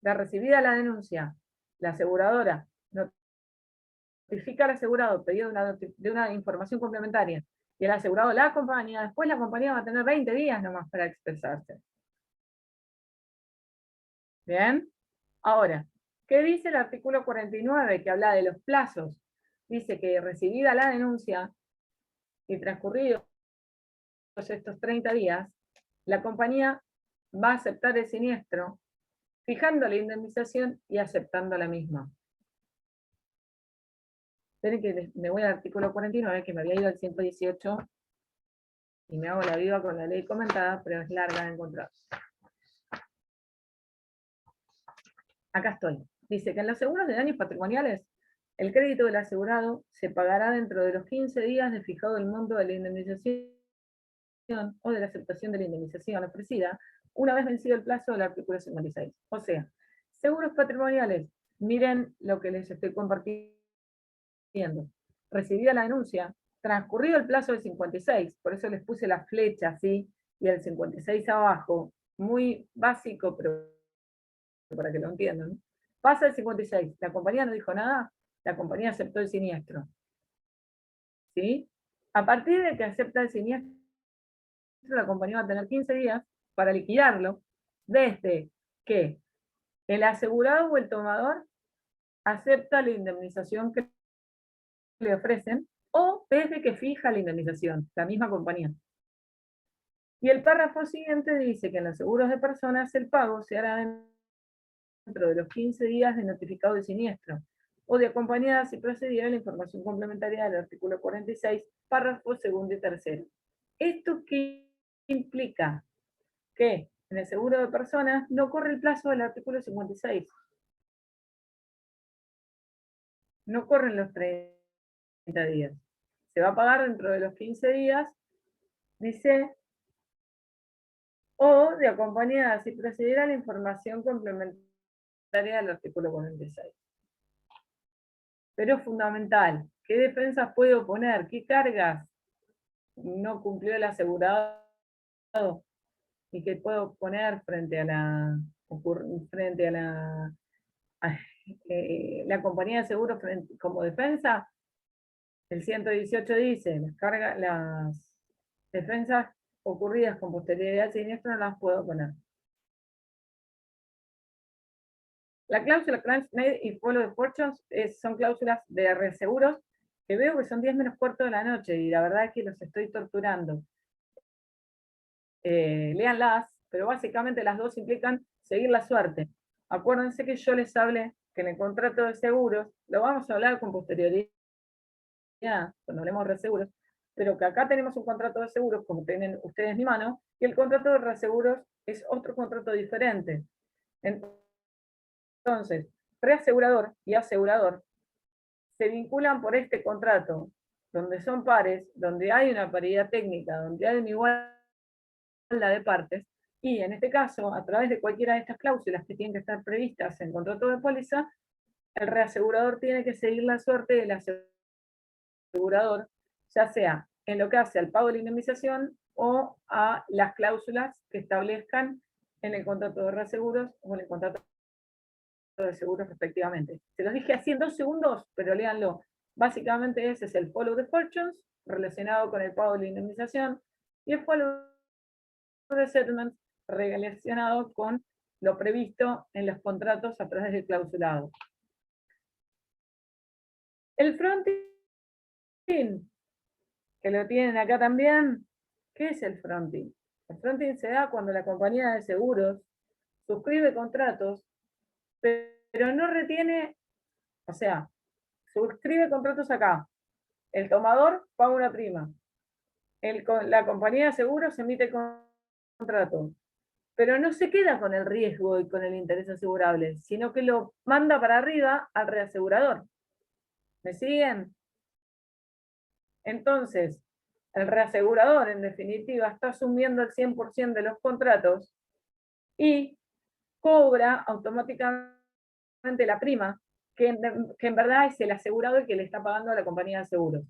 S1: de recibida la denuncia, la aseguradora notifica al asegurado pedido de una información complementaria y el asegurado la acompaña, después la compañía va a tener 20 días nomás para expresarse. ¿Bien? Ahora, ¿qué dice el artículo 49 que habla de los plazos? Dice que recibida la denuncia y transcurridos estos 30 días, la compañía va a aceptar el siniestro, fijando la indemnización y aceptando la misma. Esperen que me voy al artículo 49, que me había ido al 118, y me hago la viva con la ley comentada, pero es larga de encontrar. Acá estoy. Dice que en los seguros de daños patrimoniales, el crédito del asegurado se pagará dentro de los 15 días de fijado el monto de la indemnización o de la aceptación de la indemnización ofrecida, una vez vencido el plazo del artículo 56. O sea, seguros patrimoniales, miren lo que les estoy compartiendo. Recibida la denuncia, transcurrido el plazo del 56, por eso les puse la flecha así, y el 56 abajo, muy básico, pero para que lo entiendan. Pasa el 56, la compañía no dijo nada, la compañía aceptó el siniestro. ¿Sí? A partir de que acepta el siniestro, la compañía va a tener 15 días para liquidarlo, desde que el asegurado o el tomador acepta la indemnización que le ofrecen, o desde que fija la indemnización, la misma compañía. Y el párrafo siguiente dice que en los seguros de personas el pago se hará dentro de los 15 días de notificado de siniestro, o de acompañada si procediera la información complementaria del artículo 46, párrafo segundo y tercero. ¿Esto qué implica? Que en el seguro de personas no corre el plazo del artículo 56. No corren los 30 días. Se va a pagar dentro de los 15 días, dice, o de acompañada si procediera la información complementaria del artículo 46. Pero es fundamental, ¿qué defensas puede oponer? ¿Qué cargas no cumplió el asegurado y que puedo poner frente a la la compañía de seguros como defensa? El 118 dice, las defensas ocurridas con posterioridad al siniestro no las puedo poner. La cláusula Crunch Made y Follow the Fortunes son cláusulas de reaseguros que veo que son 10 menos cuarto de la noche y la verdad es que los estoy torturando. Léanlas, pero básicamente las dos implican seguir la suerte. Acuérdense que yo les hablé que en el contrato de seguros, lo vamos a hablar con posterioridad, cuando hablemos de reaseguros, pero que acá tenemos un contrato de seguros, como tienen ustedes en mi mano, y el contrato de reaseguros es otro contrato diferente. Entonces, reasegurador y asegurador se vinculan por este contrato, donde son pares, donde hay una paridad técnica, donde hay una igualdad de partes, y en este caso, a través de cualquiera de estas cláusulas que tienen que estar previstas en contrato de póliza, el reasegurador tiene que seguir la suerte del asegurador, ya sea en lo que hace al pago de la indemnización o a las cláusulas que establezcan en el contrato de reaseguros o en el contrato de seguros respectivamente. Se los dije así en 2 segundos, pero léanlo. Básicamente ese es el follow the fortunes, relacionado con el pago de la indemnización, y el follow the settlement, relacionado con lo previsto en los contratos a través del clausulado. El fronting, que lo tienen acá también, ¿qué es el fronting? El fronting se da cuando la compañía de seguros suscribe contratos, pero no retiene, o sea, suscribe contratos acá. El tomador paga una prima. la compañía de seguros emite el contrato, pero no se queda con el riesgo y con el interés asegurable, sino que lo manda para arriba al reasegurador. ¿Me siguen? Entonces, el reasegurador, en definitiva, está asumiendo el 100% de los contratos y cobra automáticamente la prima, que en verdad es el asegurado el que le está pagando a la compañía de seguros.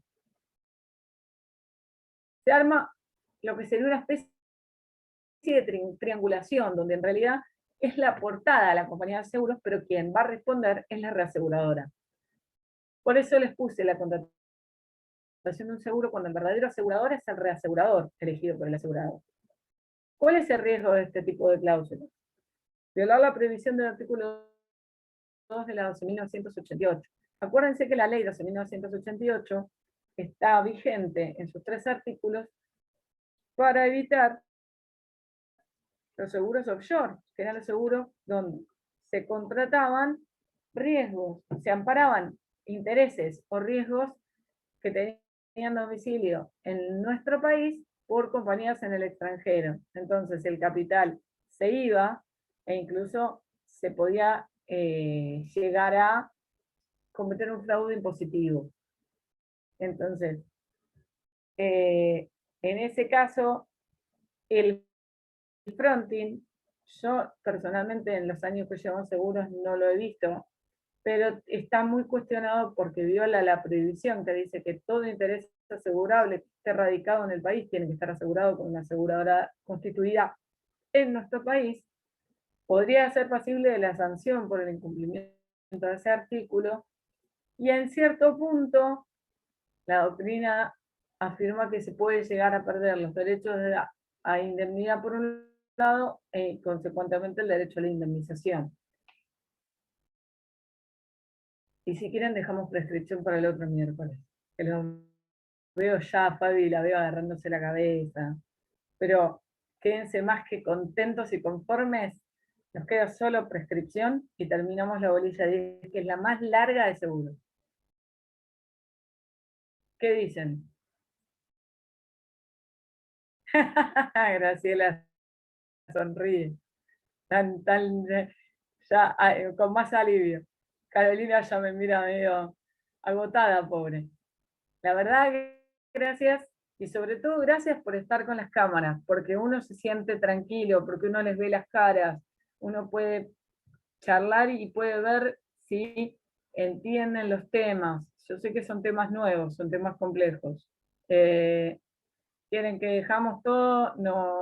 S1: Se arma lo que sería una especie de triangulación, donde en realidad es la portada de la compañía de seguros, pero quien va a responder es la reaseguradora. Por eso les puse la contratación de un seguro cuando el verdadero asegurador es el reasegurador elegido por el asegurador. ¿Cuál es el riesgo de este tipo de cláusulas? Violar la previsión del artículo 2 de la 12.988. Acuérdense que la ley 12.988 está vigente en sus 3 artículos para evitar los seguros offshore, que eran los seguros donde se contrataban riesgos, se amparaban intereses o riesgos que tenían domicilio en nuestro país por compañías en el extranjero. Entonces el capital se iba e incluso se podía llegar a cometer un fraude impositivo. Entonces, en ese caso, el fronting, yo personalmente en los años que llevo en seguros no lo he visto, pero está muy cuestionado porque viola la prohibición que dice que todo interés asegurable que esté radicado en el país tiene que estar asegurado con una aseguradora constituida en nuestro país. Podría ser pasible de la sanción por el incumplimiento de ese artículo, y en cierto punto la doctrina afirma que se puede llegar a perder los derechos a indemnidad por un lado y consecuentemente el derecho a la indemnización. Y si quieren dejamos prescripción para el otro miércoles. Que lo veo ya, Fabi, la veo agarrándose la cabeza. Pero quédense más que contentos y conformes. Nos queda solo prescripción y terminamos la bolilla 10, que es la más larga de seguro. ¿Qué dicen? Graciela sonríe. Ya, con más alivio. Carolina ya me mira medio agotada, pobre. La verdad, gracias, y sobre todo gracias por estar con las cámaras, porque uno se siente tranquilo, porque uno les ve las caras, uno puede charlar y puede ver si entienden los temas. Yo sé que son temas nuevos, son temas complejos. ¿Quieren que dejamos todo? No.